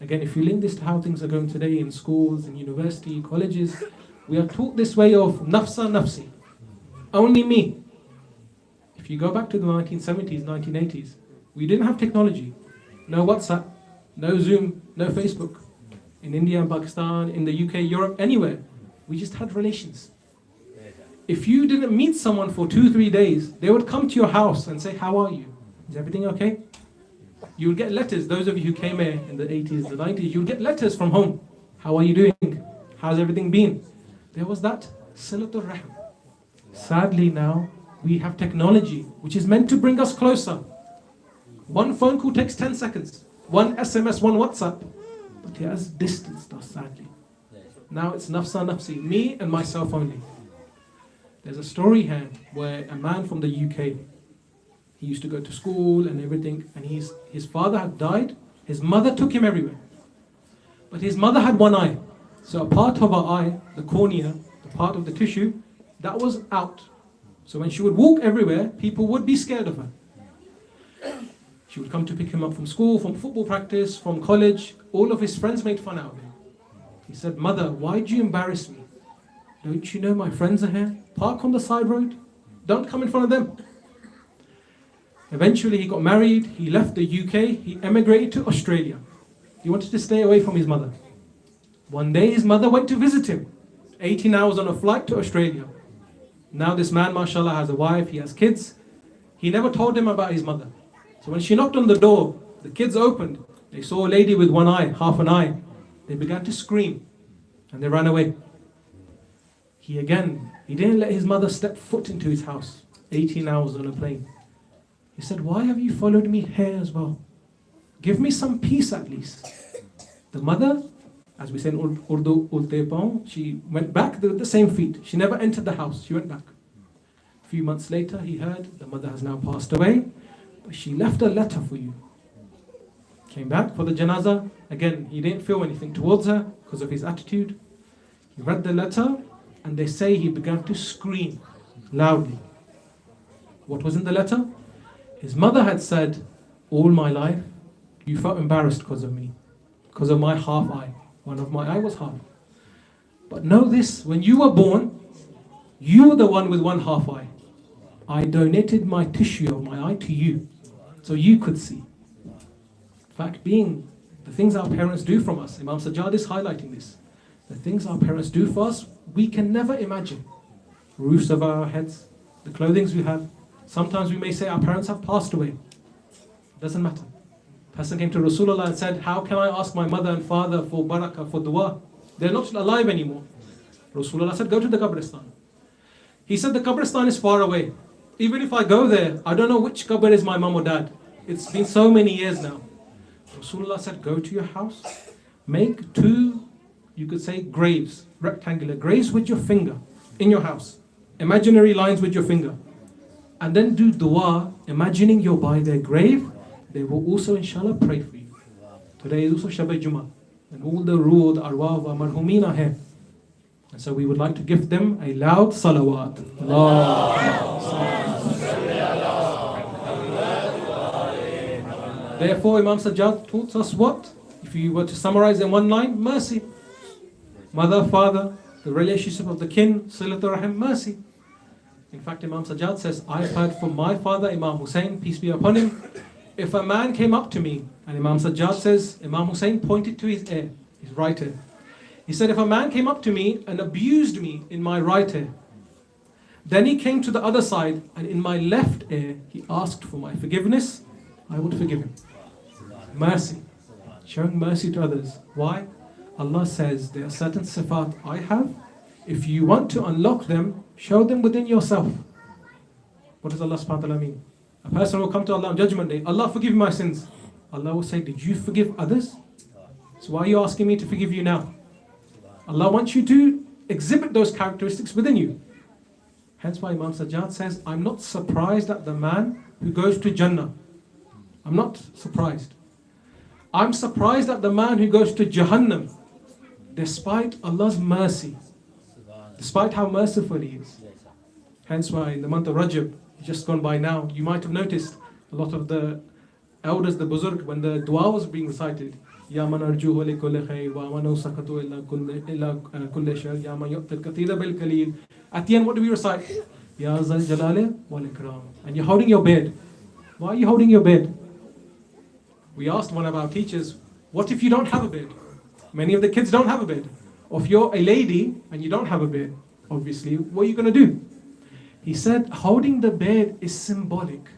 S6: Again, if you link this to how things are going today in schools, in university, colleges, we are taught this way of nafsa nafsi, only me. If you go back to the 1970s, 1980s, we didn't have technology. No WhatsApp, no Zoom, no Facebook. In India and Pakistan, in the UK, Europe, anywhere. We just had relations. If you didn't meet someone for 2-3 days, they would come to your house and say, how are you? Is everything okay? You would get letters. Those of you who came here in the 80s, the 90s, you would get letters from home. How are you doing? How's everything been? There was that silatul rahm. Sadly now, we have technology which is meant to bring us closer. One phone call takes 10 seconds. One SMS, one WhatsApp. But it has distanced us, sadly. Now it's nafsa nafsi, me and myself only. There's a story here where a man from the UK, he used to go to school and everything, and his father had died. His mother took him everywhere. But his mother had one eye. So a part of her eye, the cornea, the part of the tissue, that was out. So when she would walk everywhere, people would be scared of her. She would come to pick him up from school, from football practice, from college. All of his friends made fun out of him. He said, "Mother, why do you embarrass me? Don't you know my friends are here? Park on the side road. Don't come in front of them." Eventually he got married, he left the UK, he emigrated to Australia. He wanted to stay away from his mother. One day his mother went to visit him. 18 hours on a flight to Australia. Now this man, mashallah, has a wife, he has kids. He never told him about his mother. So when she knocked on the door, the kids opened. They saw a lady with one eye, half an eye. They began to scream and they ran away. He didn't let his mother step foot into his house. 18 hours on a plane. He said, "Why have you followed me here as well? Give me some peace at least." The mother, as we say in Urdu, she went back with the same feet. She never entered the house, she went back. A few months later, he heard the mother has now passed away, but she left a letter for you. Came back for the janazah. Again, he didn't feel anything towards her because of his attitude. He read the letter, and they say he began to scream loudly. What was in the letter? His mother had said, "All my life, you felt embarrassed because of me, because of my half eye. One of my eye was half. But know this, when you were born, you were the one with one half eye. I donated my tissue of my eye to you, so you could see." Fact being, the things our parents do from us, Imam Sajjad is highlighting this. The things our parents do for us, we can never imagine. Roofs over our heads, the clothing we have. Sometimes we may say our parents have passed away. Doesn't matter. A person came to Rasulullah and said, "How can I ask my mother and father for barakah, for dua? They're not alive anymore." Rasulullah said, "Go to the Qabristan." He said, "The Qabristan is far away. Even if I go there, I don't know which qabr is my mum or dad. It's been so many years now." Rasulullah said, "Go to your house, make 2, you could say graves, rectangular graves with your finger in your house. Imaginary lines with your finger. And then do dua, imagining you're by their grave. They will also inshallah pray for you." Today is also Shab-e Jummah, and all the ruh, the arwah of our marhumin are here. And so we would like to give them a loud salawat. Therefore, Imam Sajjad taught us what? If you were to summarize in one line, mercy. Mother, father, the relationship of the kin, Silatul Rahim, mercy. In fact, Imam Sajjad says, "I've heard from my father, Imam Hussain, peace be upon him, if a man came up to me," and Imam Sajjad says, Imam Hussain pointed to his ear, his right ear. He said, "If a man came up to me and abused me in my right ear, then he came to the other side and in my left ear, he asked for my forgiveness, I would forgive him." Mercy. Showing mercy to others. Why? Allah says there are certain sifat I have. If you want to unlock them, show them within yourself. What does Allah subhanahu wa ta'ala mean? A person will come to Allah on Judgment Day, "Allah forgive my sins." Allah will say, "Did you forgive others? So why are you asking me to forgive you now?" Allah wants you to exhibit those characteristics within you. Hence why Imam Sajjad says, "I'm not surprised at the man who goes to Jannah. I'm not surprised. I'm surprised at the man who goes to Jahannam, despite Allah's mercy, despite how merciful He is." Hence why in the month of Rajab, just gone by now, you might have noticed a lot of the elders, the Buzurg, when the dua was being recited, "Ya man arjuhu li kulli khair, wa man sakatu illa kulli shar, ya man yu'til kathira bil kalil." At the end, what do we recite? "Ya zal jalali wal ikram." And you're holding your bed. Why are you holding your bed? We asked one of our teachers, what if you don't have a bed? Many of the kids don't have a bed. Or if you're a lady and you don't have a bed, obviously, what are you going to do? He said, holding the bed is symbolic.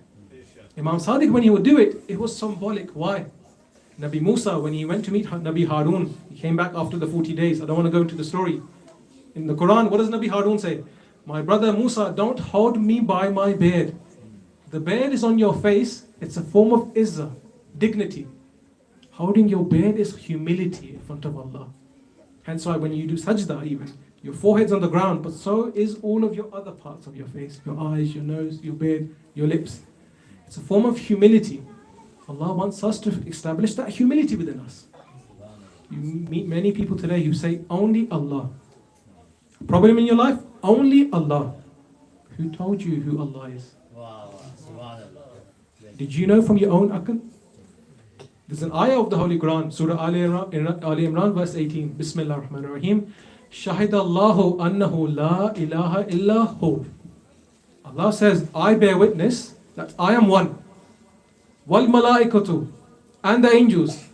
S6: Imam Sadiq, when he would do it, it was symbolic. Why? Nabi Musa, when he went to meet Nabi Harun, he came back after the 40 days. I don't want to go into the story. In the Quran, what does Nabi Harun say? "My brother Musa, don't hold me by my beard." The beard is on your face. It's a form of izzah, dignity. Holding your beard is humility in front of Allah. Hence why when you do sajda even, your forehead's on the ground, but so is all of your other parts of your face. Your eyes, your nose, your beard, your lips. It's a form of humility. Allah wants us to establish that humility within us. You meet many people today who say, "Only Allah." Problem in your life? Only Allah. Who told you who Allah is? Did you know from your own akal? There's an ayah of the Holy Quran, Surah Ali Imran, verse 18. Bismillah ar-Rahman ar-Rahim. Shahidallahu annahu la ilaha illa hu. Allah says, I bear witness that I am one. Wal malaikatu, and the angels.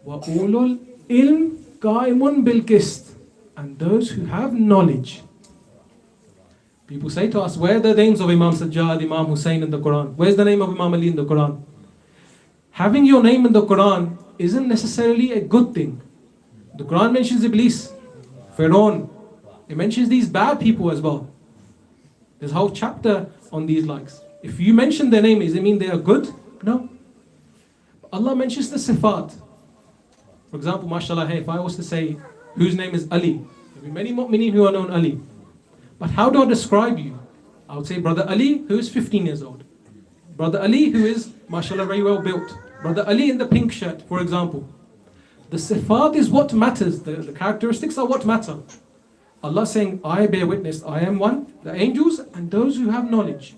S6: Wa ulul ilm qaimun bil qist, and those who have knowledge. People say to us, where are the names of Imam Sajjad, Imam Hussain in the Quran? Where's the name of Imam Ali in the Quran? Having your name in the Quran isn't necessarily a good thing. The Quran mentions Iblis, Pharaoh. It mentions these bad people as well. There's a whole chapter on these likes. If you mention their name, does it mean they are good? No. Allah mentions the sifat. For example, mashallah, hey, if I was to say, whose name is Ali? There will be many mu'mineen who are known Ali. But how do I describe you? I would say Brother Ali, who is 15 years old. Brother Ali, who is, mashallah, very well built. Brother Ali in the pink shirt, for example. The sifat is what matters. The characteristics are what matter. Allah saying, I bear witness, I am one, the angels and those who have knowledge.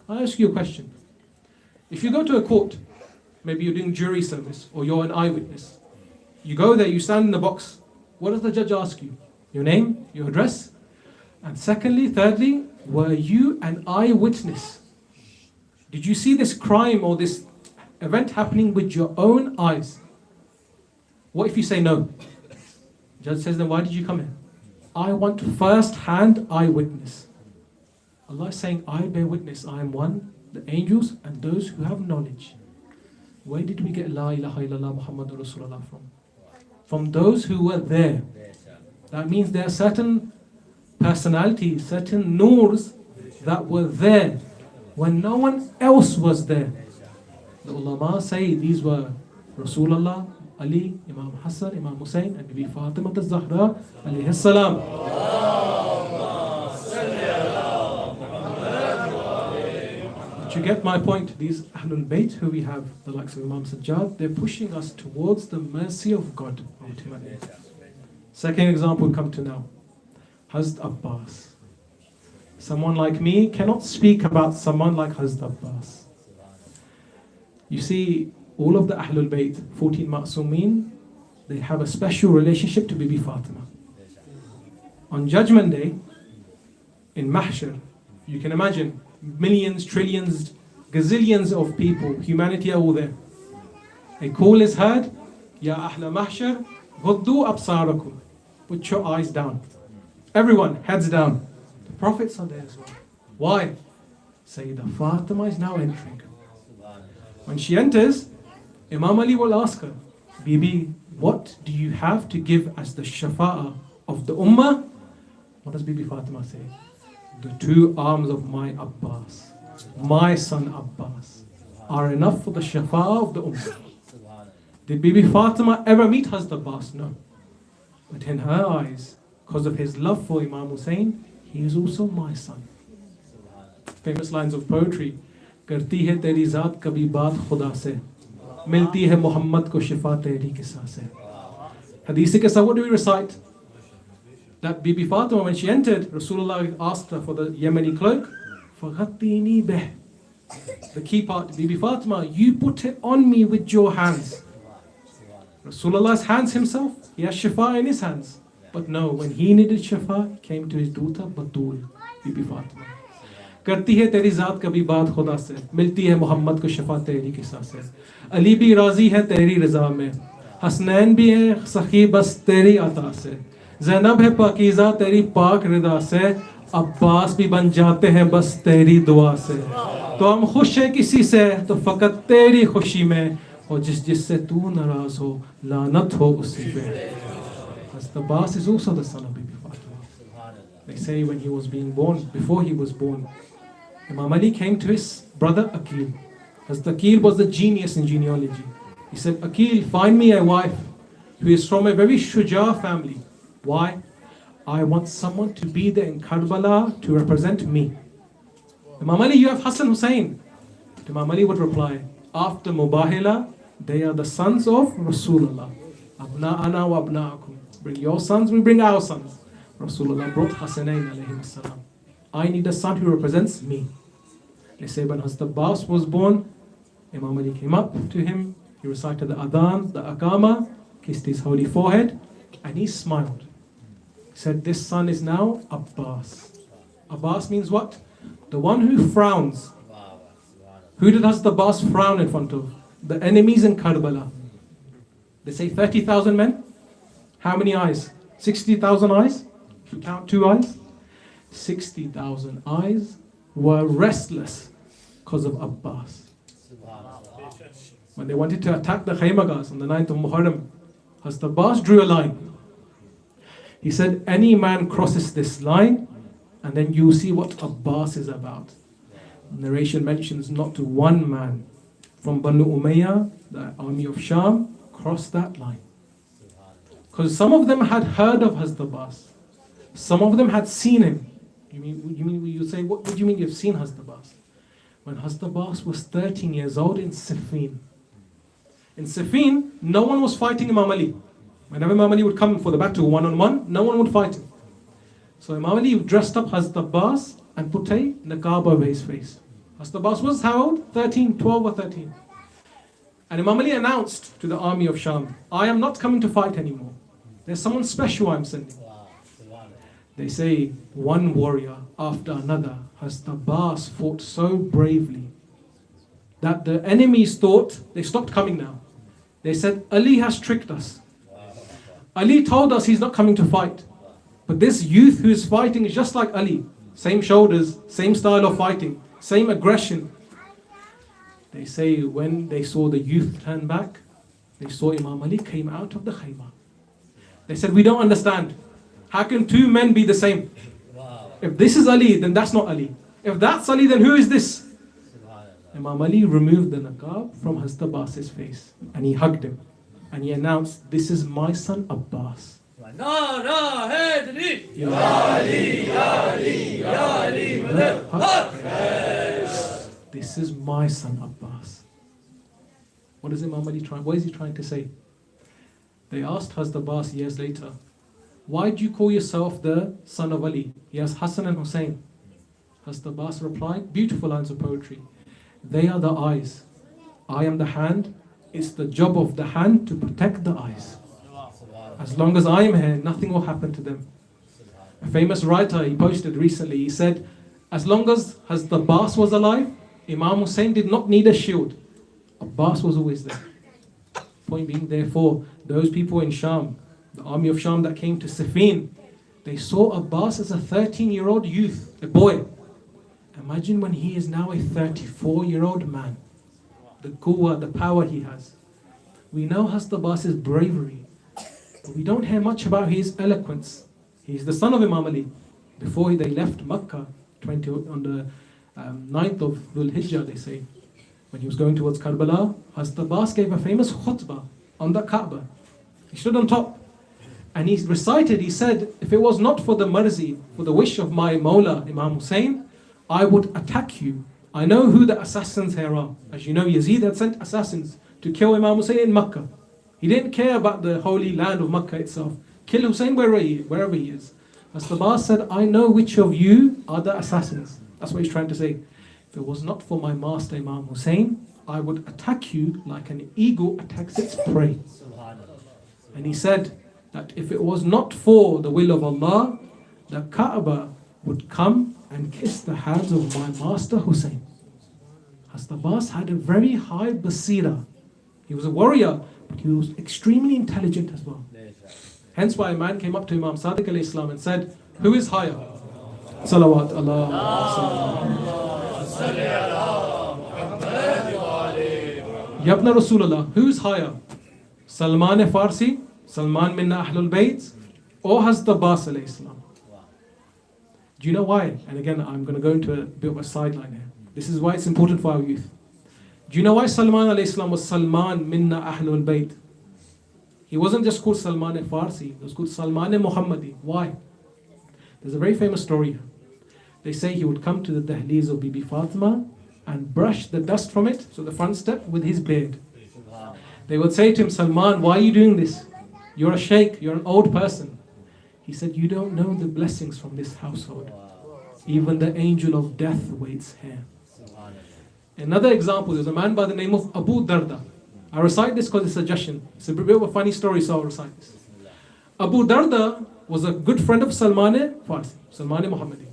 S6: I ask you a question. If you go to a court, maybe you're doing jury service or you're an eyewitness. You go there, you stand in the box. What does the judge ask you? Your name, your address? And secondly, thirdly, were you an eyewitness? Did you see this crime or this event happening with your own eyes? What if you say no? The judge says, then why did you come here? I want first-hand eyewitness. Allah is saying, I bear witness, I am one, the angels and those who have knowledge. Where did we get La ilaha illallah Muhammadur Rasulullah from? From those who were there. That means there are certain personalities, certain noors that were there when no one else was there. The ulama say these were Rasulullah, Ali, Imam Hassan, Imam Hussain, and Bibi Fatima al-Zahra alayhi salam. But you get my point. These Ahlul Bayt who we have, the likes of Imam Sajjad, they're pushing us towards the mercy of God ultimately. Second example we'll come to now. Hazrat Abbas. Someone like me cannot speak about someone like Hazrat Abbas. You see, all of the Ahlul Bayt, 14 Ma'sumeen, they have a special relationship to Bibi Fatima. On Judgment Day, in Mahshar, you can imagine, millions, trillions, gazillions of people, humanity are all there. A call is heard, Ya Ahla Mahshar, Ghuddu Absarakum. Put your eyes down. Everyone, heads down. The prophets are there as well. Why? Sayyidah Fatima is now entering. When she enters, Imam Ali will ask her, Bibi, what do you have to give as the shafa'ah of the ummah? What does Bibi Fatima say? The two arms of my Abbas, my son Abbas, are enough for the shafa'ah of the ummah. Did Bibi Fatima ever meet Hazrat Abbas? No. But in her eyes, because of his love for Imam Hussain, he is also my son. Famous lines of poetry. Karti hai teri zaat kabhi baat khuda se, milti hai Muhammad ko shifa teri kisa se. Hadith kisa, what do we recite? That Bibi Fatima, when she entered, Rasulullah asked her for the Yemeni cloak. Faghattini bih. The key part, Bibi Fatima, you put it on me with your hands. Rasulullah's hands himself, he has shifa in his hands. But no, when he needed shifa, he came to his daughter Batul, Bibi Fatima. करती है तेरी जात कभी बात खुदा से, मिलती है मोहम्मद को शिफा तेरी किसा से, अली भी राजी है तेरी रजा में, हसनैन भी है सखी बस तेरी अता से, ज़ैनब है पाकीज़ा तेरी पाक रिदा से, अब्बास भी बन जाते हैं बस तेरी दुआ से, तो हम खुश हैं किसी से तो फ़कत तेरी खुशी में, और जिससे तू नाराज़ हो लानत हो उसी पे. Hazrat Abbas is also the son of Bibi Fatima. They say when he was being born, before he was born, Imam Ali came to his brother Aqil. Hazrat Aqil was the genius in genealogy. He said, Aqil, find me a wife who is from a very shuja family. Why? I want someone to be there in Karbala to represent me. Imam Ali, you have Hassan Hussain. Imam Ali would reply, after Mubahila, they are the sons of Rasulullah. Abna'ana wa abna'akum. Bring your sons, we bring our sons. Rasulullah brought Hassanain alayhi salam. I need a son who represents me. They say when Hazrat Abbas was born, Imam Ali came up to him. He recited the adhan, the aqama, kissed his holy forehead, and he smiled. He said, this son is now Abbas. Abbas means what? The one who frowns. Who did Hazrat Abbas frown in front of? The enemies in Karbala. They say 30,000 men. How many eyes? 60,000 eyes? If you count 2 eyes. 60,000 eyes were restless because of Abbas. When they wanted to attack the Khaymagas on the 9th of Muharram, Hazrat Abbas drew a line. He said, any man crosses this line, and then you see what Abbas is about. The narration mentions not one man from Banu Umayyah, the army of Sham, crossed that line. Because some of them had heard of Hazrat Abbas. Some of them had seen him. You say, what do you mean you've seen Hazrat Abbas? When Hazrat Abbas was 13 years old in Siffin. In Siffin, no one was fighting Imam Ali. Whenever Imam Ali would come for the battle one-on-one, no one would fight him. So Imam Ali dressed up Hazrat Abbas and put a niqab over his face. Hazrat Abbas was how old? 13, 12 or 13. And Imam Ali announced to the army of Sham, I am not coming to fight anymore. There's someone special I'm sending. They say one warrior after another, Hazrat Abbas fought so bravely that the enemies thought they stopped coming now. They said, Ali has tricked us. Ali told us he's not coming to fight. But this youth who is fighting is just like Ali. Same shoulders, same style of fighting, same aggression. They say when they saw the youth turn back, they saw Imam Ali came out of the khayma. They said, we don't understand. How can 2 men be the same? If this is Ali, then that's not Ali. If that's Ali, then who is this? Imam Ali removed the niqab from Hazrat Abbas's face and he hugged him and he announced, this is my son Abbas. This is my son Abbas. What is Imam Ali trying? What is he trying to say? They asked Hazrat Abbas years later, why do you call yourself the son of Ali? He has Hussain and Hussain. Hazrat Abbas replied, beautiful lines of poetry. They are the eyes. I am the hand. It's the job of the hand to protect the eyes. As long as I am here, nothing will happen to them. A famous writer, he posted recently, he said, as long as Hazrat Abbas was alive, Imam Hussain did not need a shield. Abbas was always there. Point being, therefore, those people in Sham, the army of Sham that came to Siffin, they saw Abbas as a 13-year-old youth, a boy. Imagine when he is now a 34-year-old man. The quwwah, the power he has. We know Hazrat Abbas's bravery, but we don't hear much about his eloquence. He's the son of Imam Ali. Before they left Makkah, on the 9th of Dhul Hijjah, they say, when he was going towards Karbala, Hazrat Abbas gave a famous khutbah on the Kaaba. He stood on top and he recited, he said, if it was not for the mercy, for the wish of my Maula, Imam Hussain, I would attack you. I know who the assassins here are. As you know, Yazid had sent assassins to kill Imam Hussain in Makkah. He didn't care about the holy land of Makkah itself. Kill Hussain wherever he is. Hazrat Abbas said, I know which of you are the assassins. That's what he's trying to say. If it was not for my master Imam Hussain, I would attack you like an eagle attacks its prey. And he said that if it was not for the will of Allah, the Kaaba would come and kiss the hands of my master Hussain. Hazrat Abbas had a very high basira. He was a warrior, but he was extremely intelligent as well. Hence why a man came up to Imam Sadiq alayhi salam and said, who is higher? Salawat Allah. Yabna Rasulullah, who's higher? Salman Farsi, Salman minna Ahlul Bayt, or Hazrat Abbas alayhi salam? Do you know why? And again, I'm going to go into a bit of a sideline here. This is why it's important for our youth. Do you know why Salman alayhi salam was Salman minna Ahlul Bayt? He wasn't just called Salman Farsi, he was called Salman Muhammadi. Why? There's a very famous story here. They say he would come to the dahliz of Bibi Fatima and brush the dust from it, so the front step, with his beard. They would say to him, Salman, why are you doing this? You're a sheikh, you're an old person. He said, you don't know the blessings from this household. Even the angel of death waits here. Another example, there's a man by the name of Abu Darda. I recite this because it's a suggestion. It's a bit of a funny story, so I'll recite this. Abu Darda was a good friend of Salman-e-Farsi, Salman-e-Muhammadi.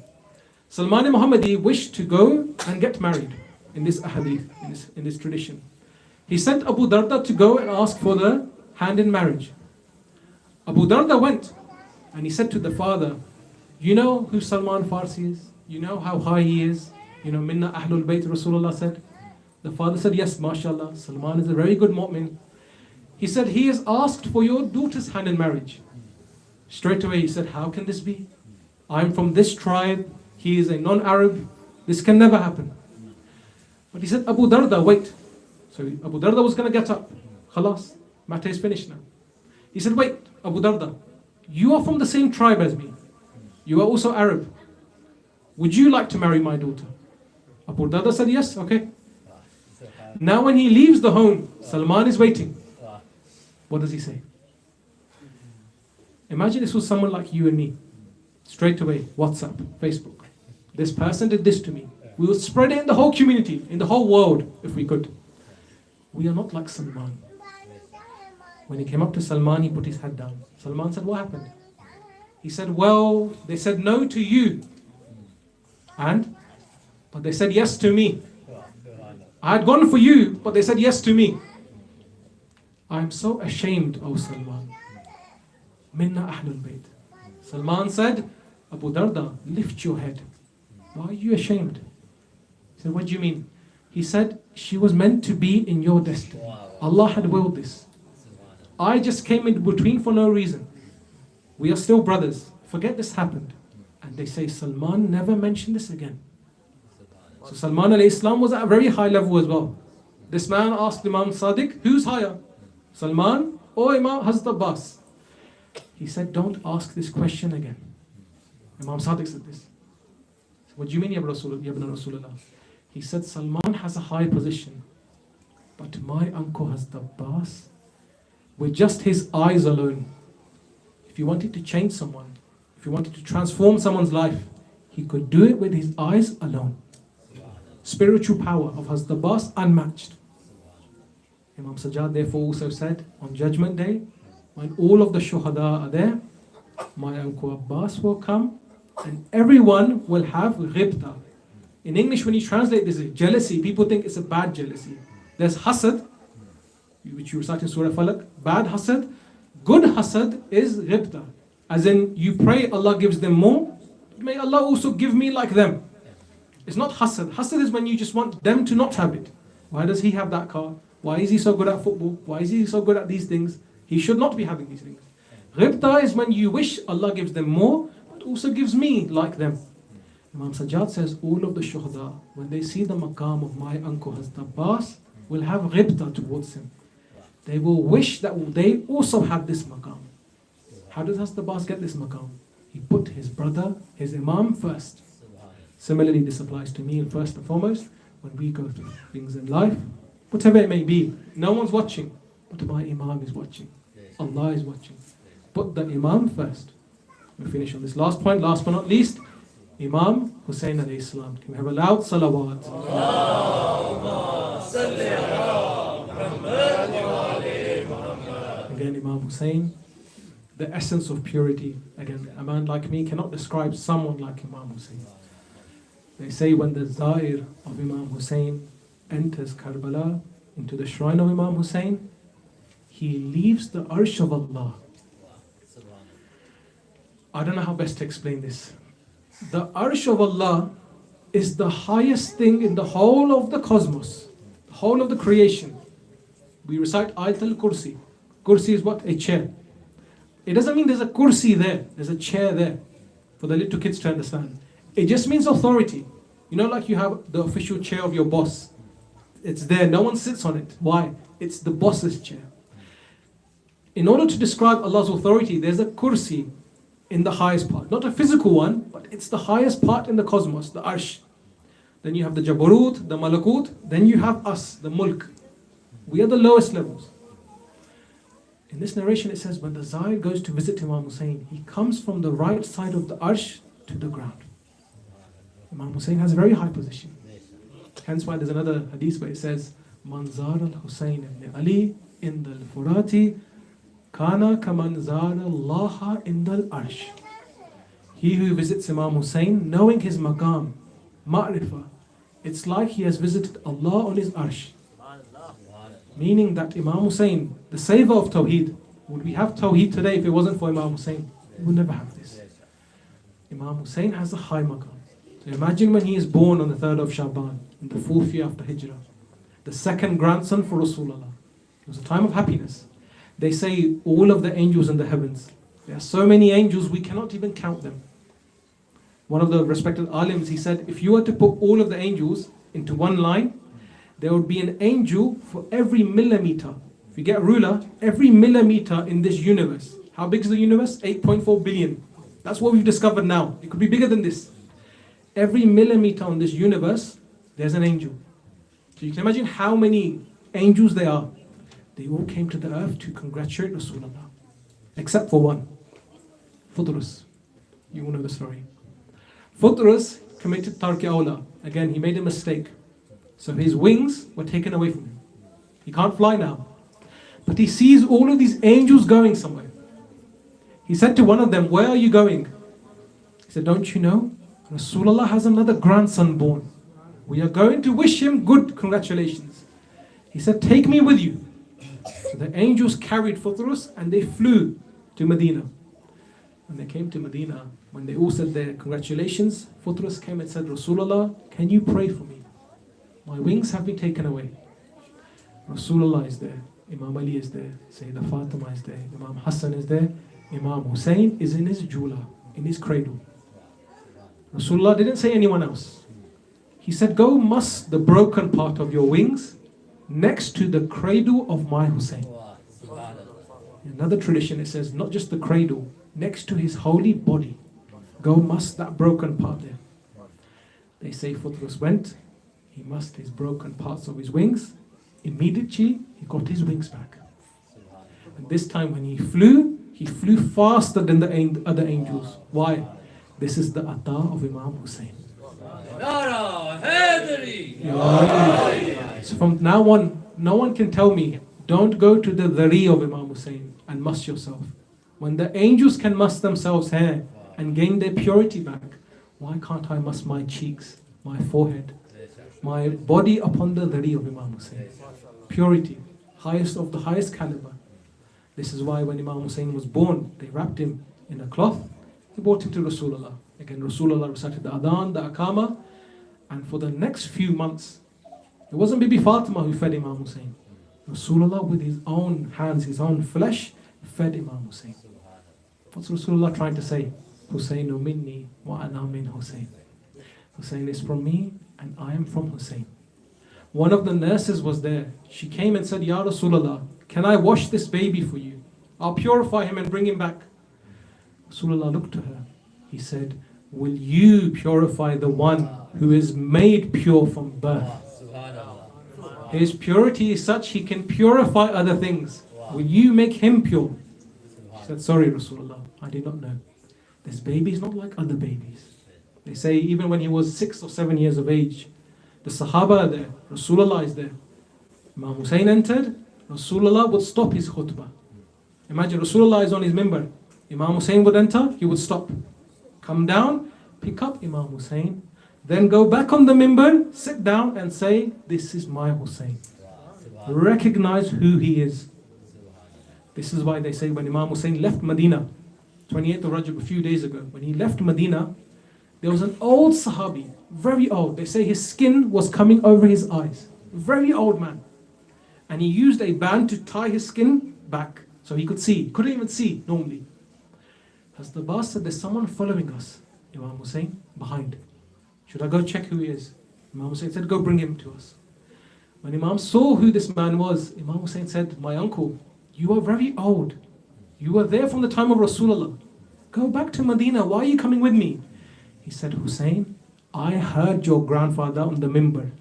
S6: Salman-e-Muhammadi wished to go and get married in this ahadith, in this tradition. He sent Abu Darda to go and ask for the hand in marriage. Abu Darda went and he said to the father, you know who Salman Farsi is? You know how high he is? You know, Minna Ahlul Bayt, Rasulullah said. The father said, yes, mashallah, Salman is a very good mu'min. He said, he has asked for your daughter's hand in marriage. Straight away he said, how can this be? I'm from this tribe, he is a non-Arab, this can never happen. But he said, Abu Darda, wait. So Abu Darda was going to get up. Khalas, matter is finished now. He said, wait, Abu Darda, you are from the same tribe as me. You are also Arab. Would you like to marry my daughter? Abu Darda said, yes, okay. Now when he leaves the home, Salman is waiting. What does he say? Imagine this was someone like you and me. Straight away, WhatsApp, Facebook. This person did this to me. We would spread it in the whole community, in the whole world, if we could. We are not like Salman. When he came up to Salman, he put his head down. Salman said, what happened? He said, well, they said no to you. But they said yes to me. I had gone for you, but they said yes to me. I am so ashamed, O Salman. Minna Ahlul Bayt. Salman said, Abu Darda, lift your head. Why are you ashamed? He said, what do you mean? He said, she was meant to be in your destiny. Allah had willed this. I just came in between for no reason. We are still brothers. Forget this happened. And they say, Salman never mentioned this again. So Salman alayhi salam was at a very high level as well. This man asked Imam Sadiq, who's higher? Salman or Imam Hazrat Abbas? He said, don't ask this question again. Imam Sadiq said this. What do you mean, Ya Ibn Rasulullah? He said, Salman has a high position, but my uncle Hazrat Abbas, with just his eyes alone, if he wanted to change someone, if he wanted to transform someone's life, he could do it with his eyes alone. Spiritual power of Hazrat Abbas unmatched. Imam Sajjad therefore also said, on Judgment Day, when all of the shuhada are there, my uncle Abbas will come and everyone will have ghibta. In English, when you translate this, jealousy, people think it's a bad jealousy. There's hasad, which you recite in Surah Falaq, bad hasad. Good hasad is ghibta, as in you pray Allah gives them more, may Allah also give me like them. It's not hasad. Hasad is when you just want them to not have it. Why does he have that car? Why is he so good at football? Why is he so good at these things? He should not be having these things. Ghibta is when you wish Allah gives them more, but also gives me like them. Imam Sajjad says all of the shuhada, when they see the maqam of my uncle Hazrat Abbas, will have ghibta towards him. They will wish that they also had this maqam. How does Hazrat Abbas get this maqam? He put his brother, his imam first. Similarly, this applies to me, and first and foremost, when we go through things in life, whatever it may be, no one's watching, but my imam is watching. Allah is watching. Put the imam first. We finish on this last point, last but not least, Imam Hussain alayhi salam. Can we have a loud salawat? Again, Imam Hussain, the essence of purity. Again, a man like me cannot describe someone like Imam Hussain. They say when the Zair of Imam Hussain enters Karbala into the shrine of Imam Hussain, he leaves the arsh of Allah. I don't know how best to explain this. The arsh of Allah is the highest thing in the whole of the cosmos, the whole of the creation. We recite Ayatul Kursi. Kursi is what? A chair. It doesn't mean there's a kursi there, there's a chair there, for the little kids to understand. It just means authority. You know, like you have the official chair of your boss. It's there, no one sits on it. Why? It's the boss's chair. In order to describe Allah's authority, there's a kursi in the highest part. Not a physical one, but it's the highest part in the cosmos, the arsh. Then you have the jabarut, the malakut. Then you have us, the mulk. We are the lowest levels. In this narration it says, when the Zair goes to visit Imam Hussain, he comes from the right side of the arsh to the ground. Imam Hussain has a very high position. Hence why there's another hadith where it says, Manzar al-Hussain ibn Ali in the Furati, Kana ka manzar Allah in the Arsh. He who visits Imam Hussain, knowing his maqam, ma'rifah, it's like he has visited Allah on his Arsh. Meaning that Imam Hussain, the saver of Tawheed, would we have Tawheed today if it wasn't for Imam Hussain? We would never have this. Imam Hussain has a high maqam. So imagine when he is born on the 3rd of Shaban, in the 4th year after Hijrah, the second grandson for Rasulullah. It was a time of happiness. They say all of the angels in the heavens. There are so many angels we cannot even count them. One of the respected alims, he said, if you were to put all of the angels into one line, there would be an angel for every millimeter. If you get a ruler, every millimeter in this universe. How big is the universe? 8.4 billion. That's what we've discovered now. It could be bigger than this. Every millimeter on this universe, there's an angel. So you can imagine how many angels there are. They all came to the earth to congratulate Rasulullah. Except for one. Futrus. You all know the story. Futrus committed Tarki Awla. Again, he made a mistake. So his wings were taken away from him. He can't fly now. But he sees all of these angels going somewhere. He said to one of them, where are you going? He said, don't you know? Rasulullah has another grandson born. We are going to wish him good congratulations. He said, take me with you. So the angels carried Futrus and they flew to Medina. When they came to Medina, when they all said their congratulations, Futrus came and said, Rasulullah, can you pray for me? My wings have been taken away. Rasulullah is there. Imam Ali is there. Sayyidah Fatima is there. Imam Hussain is there. Imam Hussain is in his jula, in his cradle. Rasulullah didn't say anyone else. He said, go muss the broken part of your wings next to the cradle of my Hussain. In another tradition it says, not just the cradle, next to his holy body. Go muss that broken part there. They say Futrus went, he mussed his broken parts of his wings. Immediately he got his wings back. And this time when he flew faster than the other angels. Why? This is the ata of Imam Hussain. So from now on, no one can tell me, don't go to the dhari of Imam Hussain and muss yourself. When the angels can muss themselves here and gain their purity back, why can't I muss my cheeks, my forehead, my body upon the dhari of Imam Hussain? Purity, highest of the highest caliber. This is why when Imam Hussain was born, they wrapped him in a cloth. They brought him to Rasulullah. Again, Rasulullah recited the adhan, the akama, and for the next few months, it wasn't Bibi Fatima who fed Imam Hussain. Rasulullah with his own hands, his own flesh, fed Imam Hussain. What's Rasulullah trying to say? Hussainu minni wa ana min Hussain. Hussain is from me and I am from Hussain. One of the nurses was there. She came and said, Ya Rasulullah, can I wash this baby for you? I'll purify him and bring him back. Rasulullah looked to her. He said, will you purify the one who is made pure from birth? His purity is such he can purify other things. Will you make him pure? She said, sorry Rasulullah, I did not know. This baby is not like other babies. They say even when he was 6 or 7 years of age, the Sahaba are there, Rasulullah is there. Imam Hussain entered, Rasulullah would stop his khutbah. Imagine Rasulullah is on his mimbar. Imam Hussain would enter, he would stop. Come down, pick up Imam Hussain, then go back on the mimbar, sit down and say, this is my Hussain. Recognize who he is. This is why they say when Imam Hussain left Medina, 28th of Rajab, a few days ago, when he left Medina, there was an old Sahabi, very old. They say his skin was coming over his eyes. Very old man. And he used a band to tie his skin back so he could see. Couldn't even see normally. As the Abbas said, there's someone following us. Imam Hussain, behind. Should I go check who he is? Imam Hussain said, go bring him to us. When Imam saw who this man was, Imam Hussain said, my uncle, you are very old. You were there from the time of Rasulullah. Go back to Medina. Why are you coming with me? He said, Hussain, I heard your grandfather on the mimbar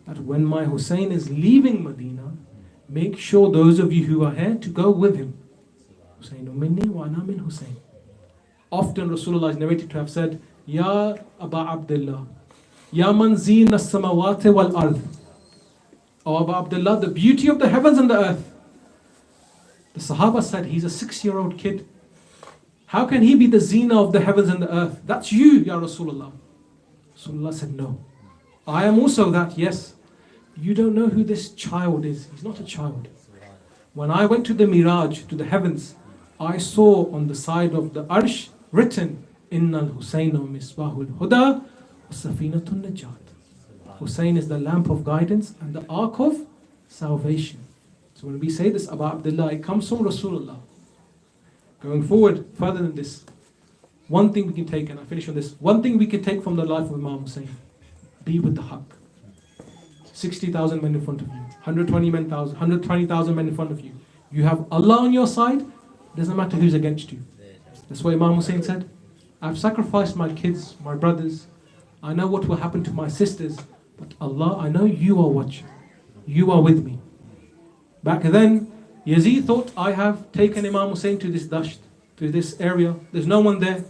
S6: that when my Hussain is leaving Medina, make sure those of you who are here to go with him. Hussainu minni wa ana min Hussain. Often Rasulullah is narrated to have said, Ya Aba Abdullah, Ya man zina samawati wal ardh. O Abu Abdullah, the beauty of the heavens and the earth. The Sahaba said, he's a 6-year-old kid. How can he be the zina of the heavens and the earth? That's you, Ya Rasulullah. Rasulullah said, no. I am also that, yes. You don't know who this child is. He's not a child. When I went to the Miraj, to the heavens, I saw on the side of the Arsh written, Innal Hussainu Misbahul Huda wa Safinatun Najat. Hussain is the lamp of guidance and the ark of salvation. So when we say this about Abdullah, it comes from Rasulullah. Going forward, further than this, one thing we can take, and I finish on this, one thing we can take from the life of Imam Hussain, be with the haqq. 60,000 men in front of you, 120,000 men in front of you. You have Allah on your side, doesn't matter who's against you. That's why Imam Hussain said, I've sacrificed my kids, my brothers, I know what will happen to my sisters, but Allah, I know you are watching. You are with me. Back then, Yazid thought, I have taken Imam Hussain to this dasht, to this area. There's no one there.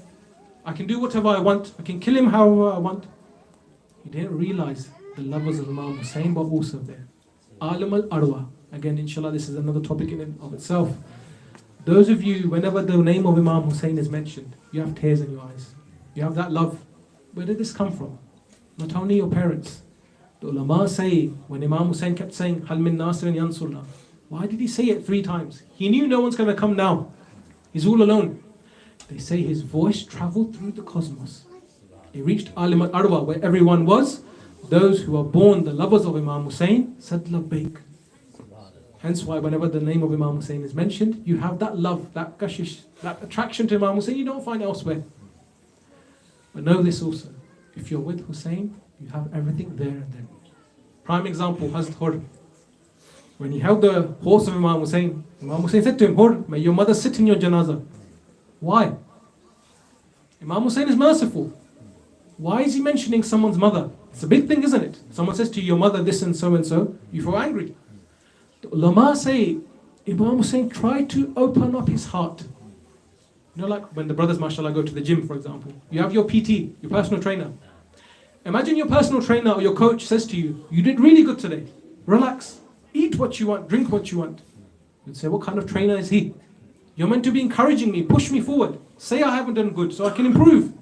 S6: I can do whatever I want. I can kill him however I want. He didn't realize the lovers of Imam Hussain were also there. Alim al-Arwa. Again, inshallah, this is another topic in and of itself. Those of you, whenever the name of Imam Hussain is mentioned, you have tears in your eyes. You have that love. Where did this come from? Not only your parents. The ulama say, when Imam Hussain kept saying, Hal min nasirin yansurna, why did he say it 3 times? He knew no one's going to come now. He's all alone. They say his voice traveled through the cosmos. He reached Alim al-Arwa, where everyone was. Those who are born the lovers of Imam Hussain said labbaik. Hence why whenever the name of Imam Hussain is mentioned, you have that love, that kashish, that attraction to Imam Hussain you don't find elsewhere. But know this also, if you're with Hussain, you have everything there and then. Prime example, Hazrat Hur. When he held the horse of Imam Hussain said to him, Hur, may your mother sit in your janazah. Why? Imam Hussain is merciful. Why is he mentioning someone's mother? It's a big thing, isn't it? Someone says to your mother this and so, you feel angry. The ulama say, Imam Hussain tried to open up his heart. You know, like when the brothers, mashallah, go to the gym, for example. You have your PT, your personal trainer. Imagine your personal trainer or your coach says to you, you did really good today. Relax. Eat what you want, drink what you want. You'd say, what kind of trainer is he? You're meant to be encouraging me, push me forward. Say I haven't done good so I can improve.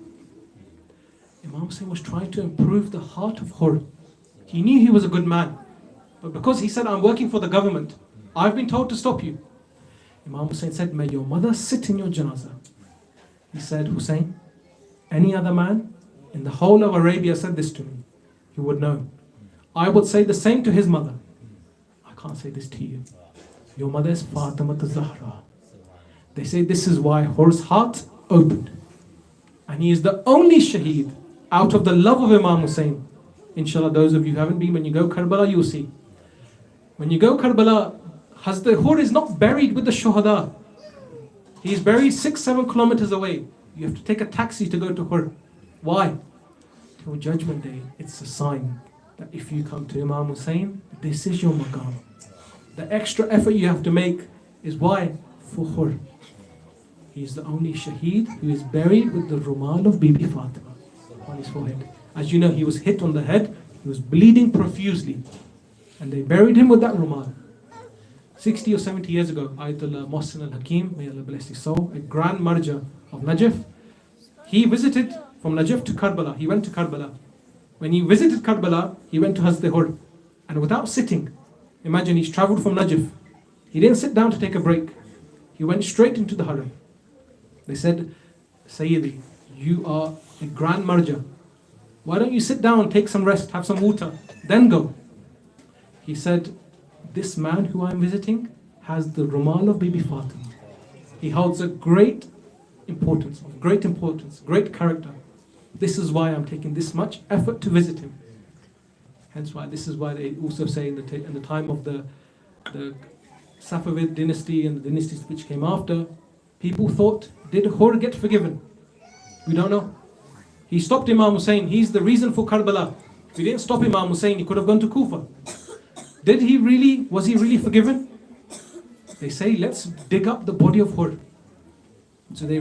S6: Imam Hussain was trying to improve the heart of Hur. He knew he was a good man. But because he said, I'm working for the government, I've been told to stop you. Imam Hussain said, may your mother sit in your janazah. He said, Hussain, any other man in the whole of Arabia said this to me, he would know. I would say the same to his mother. I can't say this to you. Your mother is Fatima Zahra. They say this is why Hur's heart opened. And he is the only shaheed out of the love of Imam Hussain. Inshallah, those of you who haven't been, when you go Karbala, you'll see. When you go Karbala, Hazrat Hur is not buried with the shuhada. He is buried 6-7 kilometers away. You have to take a taxi to go to Hur. Why? Till Judgment Day, it's a sign that if you come to Imam Hussain, this is your maqam. The extra effort you have to make is why? For Hur. He is the only shaheed who is buried with the rumal of Bibi Fatima on his forehead. As you know, he was hit on the head, he was bleeding profusely. And they buried him with that rumal. 60 or 70 years ago, Ayatollah Mohsin al-Hakim, may Allah bless his soul, a grand marja of Najaf, he visited from Najaf to Karbala. He went to Karbala. When he visited Karbala, he went to Hazrat Hur. And without sitting, imagine he's traveled from Najaf. He didn't sit down to take a break. He went straight into the haram. They said, Sayyidi, you are a grand marja. Why don't you sit down, take some rest, have some water, then go? He said, this man who I'm visiting has the rumal of Bibi Fatima. He holds a great importance, great character. This is why I'm taking this much effort to visit him. Hence why, this is why they also say in the time of the Safavid dynasty and the dynasties which came after, people thought, did Hur get forgiven? We don't know. He stopped Imam Hussain. He's the reason for Karbala. If he didn't stop Imam Hussain, he could have gone to Kufa. Was he really forgiven? They say, let's dig up the body of Hur. So they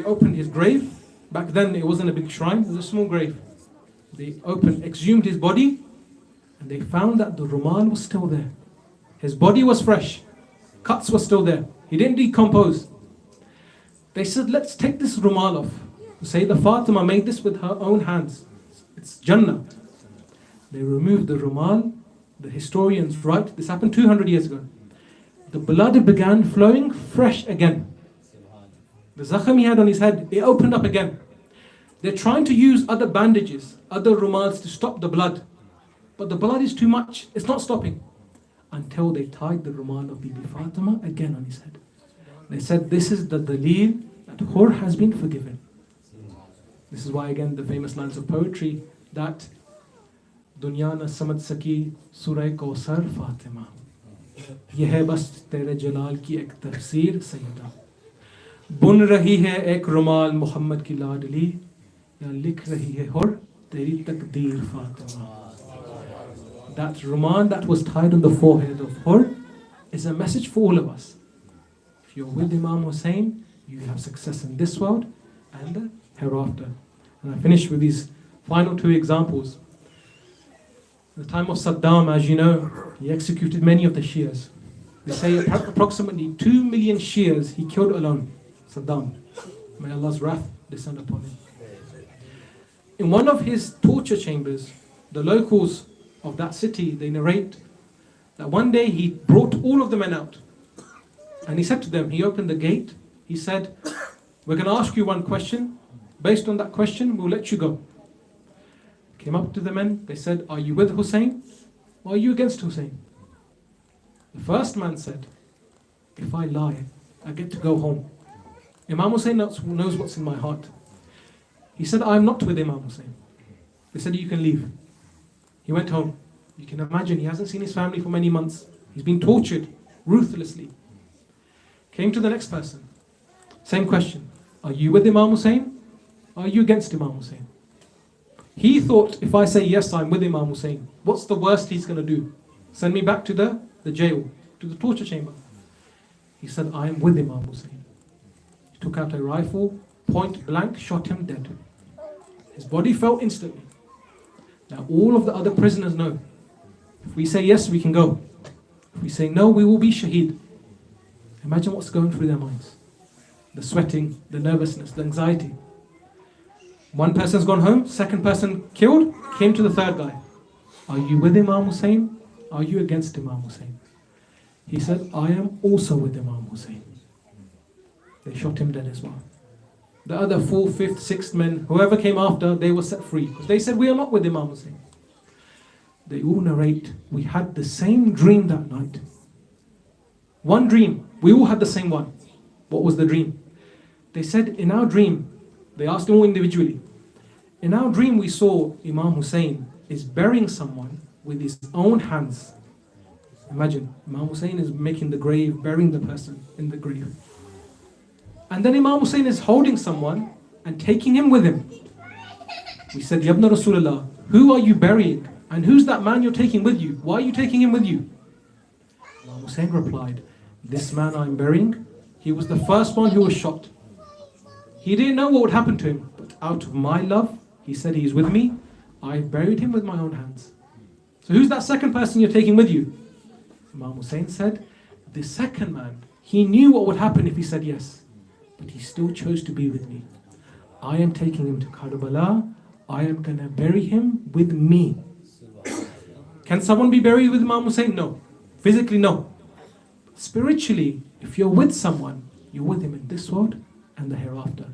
S6: opened his grave. Back then it wasn't a big shrine, it was a small grave. They exhumed his body and they found that the rumal was still there. His body was fresh, cuts were still there. He didn't decompose. They said, let's take this rumal off. Sayyidah Fatima made this with her own hands. It's Jannah. They removed the rumal. The historians write, this happened 200 years ago. The blood began flowing fresh again. The zakham he had on his head, it opened up again. They're trying to use other bandages, other rumals to stop the blood. But the blood is too much, it's not stopping. Until they tied the rumal of Bibi Fatima again on his head. They said, this is the dalil that Hur has been forgiven. This is why again the famous lines of poetry that Dunya na samad saki surah Kausar Fatima. Ye hai bas tere jalal ki ek tafsir sayyida. Bun rahi hai ek rumal Muhammad ki ladli. Ya likh rahi hai Hur teri takdeer Fatima. That rumal that was tied on the forehead of Hur is a message for all of us. If you're with Imam Hussain, you have success in this world and the hereafter. And I finish with these final two examples. In the time of Saddam, as you know, he executed many of the Shias. They say approximately 2 million Shias he killed alone. Saddam. May Allah's wrath descend upon him. In one of his torture chambers, the locals of that city, they narrate that one day he brought all of the men out. And he said to them, he opened the gate, he said, we're going to ask you one question. Based on that question, we'll let you go. Came up to the men, they said, are you with Hussain or are you against Hussain? The first man said, if I lie, I get to go home. Imam Hussain knows what's in my heart. He said, I'm not with Imam Hussain. They said, you can leave. He went home. You can imagine, he hasn't seen his family for many months. He's been tortured ruthlessly. Came to the next person. Same question. Are you with Imam Hussain? Or are you against Imam Hussain? He thought, if I say yes, I'm with Imam Hussain, what's the worst he's going to do? Send me back to the jail, to the torture chamber. He said, I am with Imam Hussain. He took out a rifle, point blank, shot him dead. His body fell instantly. Now all of the other prisoners know, if we say yes, we can go. If we say no, we will be shaheed. Imagine what's going through their minds. The sweating, the nervousness, the anxiety. One person's gone home, second person killed, came to the third guy. Are you with Imam Hussain? Are you against Imam Hussain? He said, I am also with Imam Hussain. They shot him dead as well. The other 4th, 5th, 6th men, whoever came after, they were set free. Because they said, we are not with Imam Hussain. They all narrate, we had the same dream that night. One dream, we all had the same one. What was the dream? They said, in our dream, they asked them all individually. In our dream, we saw Imam Hussain is burying someone with his own hands. Imagine, Imam Hussain is making the grave, burying the person in the grave. And then Imam Hussain is holding someone and taking him with him. We said, Yabna Rasulullah, who are you burying? And who's that man you're taking with you? Why are you taking him with you? Imam Hussain replied, this man I'm burying, he was the first one who was shot. He didn't know what would happen to him, but out of my love, he said he's with me. I buried him with my own hands. So who's that second person you're taking with you? Imam Hussain said, the second man, he knew what would happen if he said yes, but he still chose to be with me. I am taking him to Karbala. I am going to bury him with me. Can someone be buried with Imam Hussain? No. Physically, no. Spiritually, if you're with someone, you're with him in this world and the hereafter.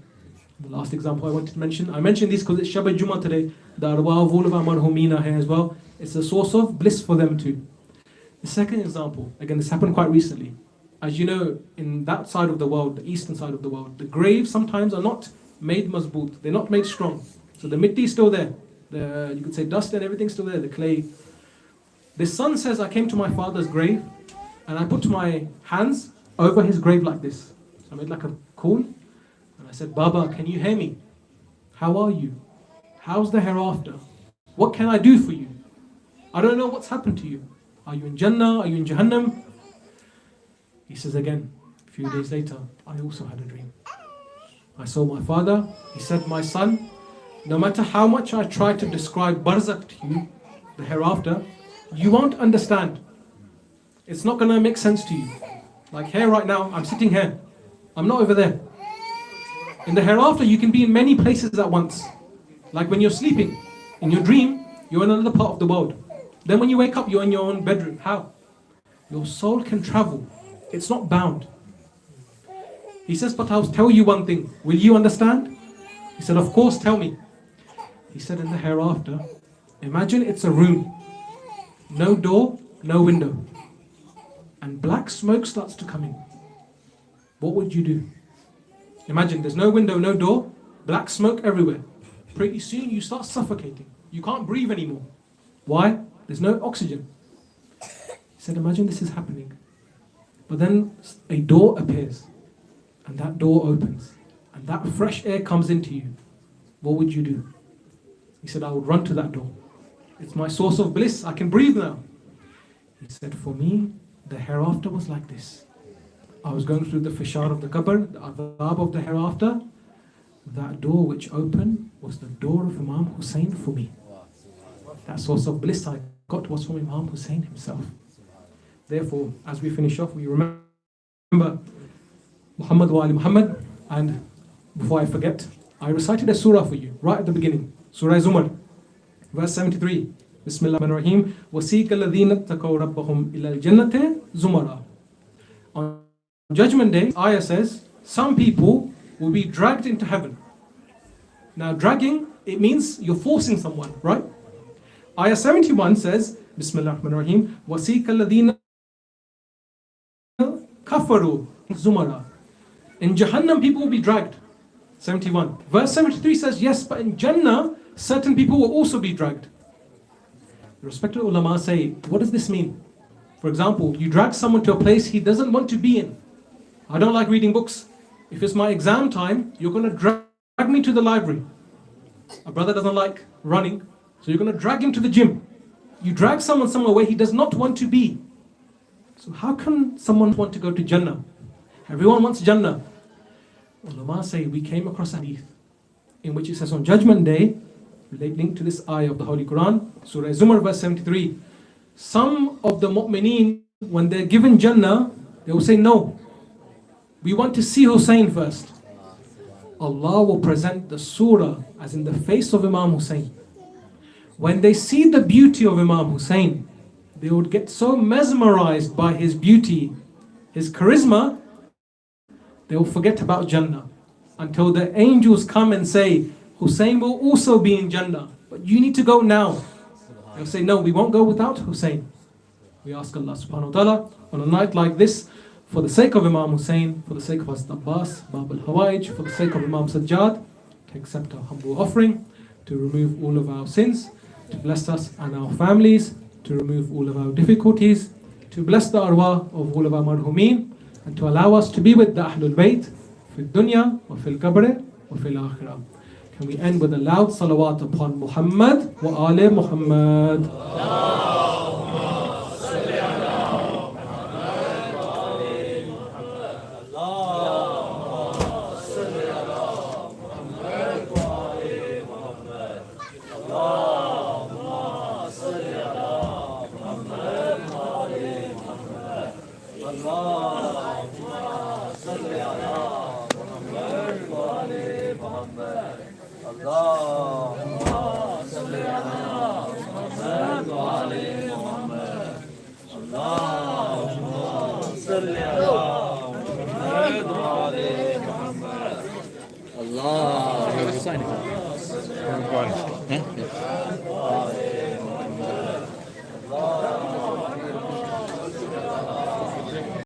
S6: The last example I wanted to mention, I mentioned this because it's Shabbat Jummah today. The arwah of all of our marhumin are here as well. It's a source of bliss for them too. The second example, again this happened quite recently. As you know, in that side of the world, the eastern side of the world, the graves sometimes are not made mazboot. They're not made strong. So the mitti is still there. You could say dust and everything's still there, the clay. The son says, I came to my father's grave and I put my hands over his grave like this. So I made like a call. And I said, Baba, can you hear me? How are you? How's the hereafter? What can I do for you? I don't know what's happened to you. Are you in Jannah? Are you in Jahannam? He says again, a few days later, I also had a dream. I saw my father. He said, my son, no matter how much I try to describe barzakh to you, the hereafter, You won't understand. It's not going to make sense to you. Like here right now, I'm sitting here. I'm not over there. In the hereafter, you can be in many places at once. Like when you're sleeping, in your dream, you're in another part of the world. Then when you wake up, you're in your own bedroom. How? Your soul can travel. It's not bound. He says, but I'll tell you one thing. Will you understand? He said, of course, tell me. He said, in the hereafter, imagine it's a room. No door, no window. And black smoke starts to come in. What would you do? Imagine there's no window, no door, black smoke everywhere. Pretty soon you start suffocating. You can't breathe anymore. Why? There's no oxygen. He said, imagine this is happening. But then a door appears. And that door opens. And that fresh air comes into you. What would you do? He said, I would run to that door. It's my source of bliss. I can breathe now. He said, for me, the hereafter was like this. I was going through the fishar of the qabr, the adhab of the hereafter. That door which opened was the door of Imam Hussain for me. That source of bliss I got was from Imam Hussain himself. Therefore, as we finish off, we remember Muhammad wa ali Muhammad. And before I forget, I recited a surah for you right at the beginning. Surah Zumar, verse 73. Bismillahirrahmanirrahim. وَسِيقَ الَّذِينَ اتَّقَوْا رَبَّهُمْ إِلَى الْجَنَّةِ زُمَرًا. On Judgment Day, ayah says, some people will be dragged into heaven. Now dragging, it means you're forcing someone, right? Ayah 71 says, Bismillahirrahmanirrahim. وَسِيقَ الَّذِينَ كَفَرُوا زُمَرًا. In Jahannam, people will be dragged. 71. Verse 73 says, yes, but in Jannah, certain people will also be dragged. The respected ulama say, what does this mean? For example, you drag someone to a place he doesn't want to be in. I don't like reading books. If it's my exam time, you're going to drag me to the library. A brother doesn't like running, so you're going to drag him to the gym. You drag someone somewhere where he does not want to be. So how can someone want to go to Jannah? Everyone wants Jannah. Ulama say, we came across a hadith in which it says on Judgment Day, linked to this ayah of the Holy Quran, Surah Zumar verse 73, some of the mu'mineen, when they're given Jannah, they will say, no, we want to see Hussain first. Allah will present the surah as in the face of Imam Hussain. When they see the beauty of Imam Hussain, they would get so mesmerized by his beauty, his charisma, they will forget about Jannah until the angels come and say, Hussain will also be in Jannah, but you need to go now. They'll say, no, we won't go without Hussain. We ask Allah subhanahu wa ta'ala on a night like this, for the sake of Imam Hussain, for the sake of Hazrat Abbas, Bab al-Hawaij, for the sake of Imam Sajjad, to accept our humble offering, to remove all of our sins, to bless us and our families, to remove all of our difficulties, to bless the arwah of all of our marhumeen, and to allow us to be with the Ahlul Bayt, fi dunya, wa fil qabr, wa fil akhirah. Can we end with a loud salawat upon Muhammad wa ali Muhammad?
S7: Allah.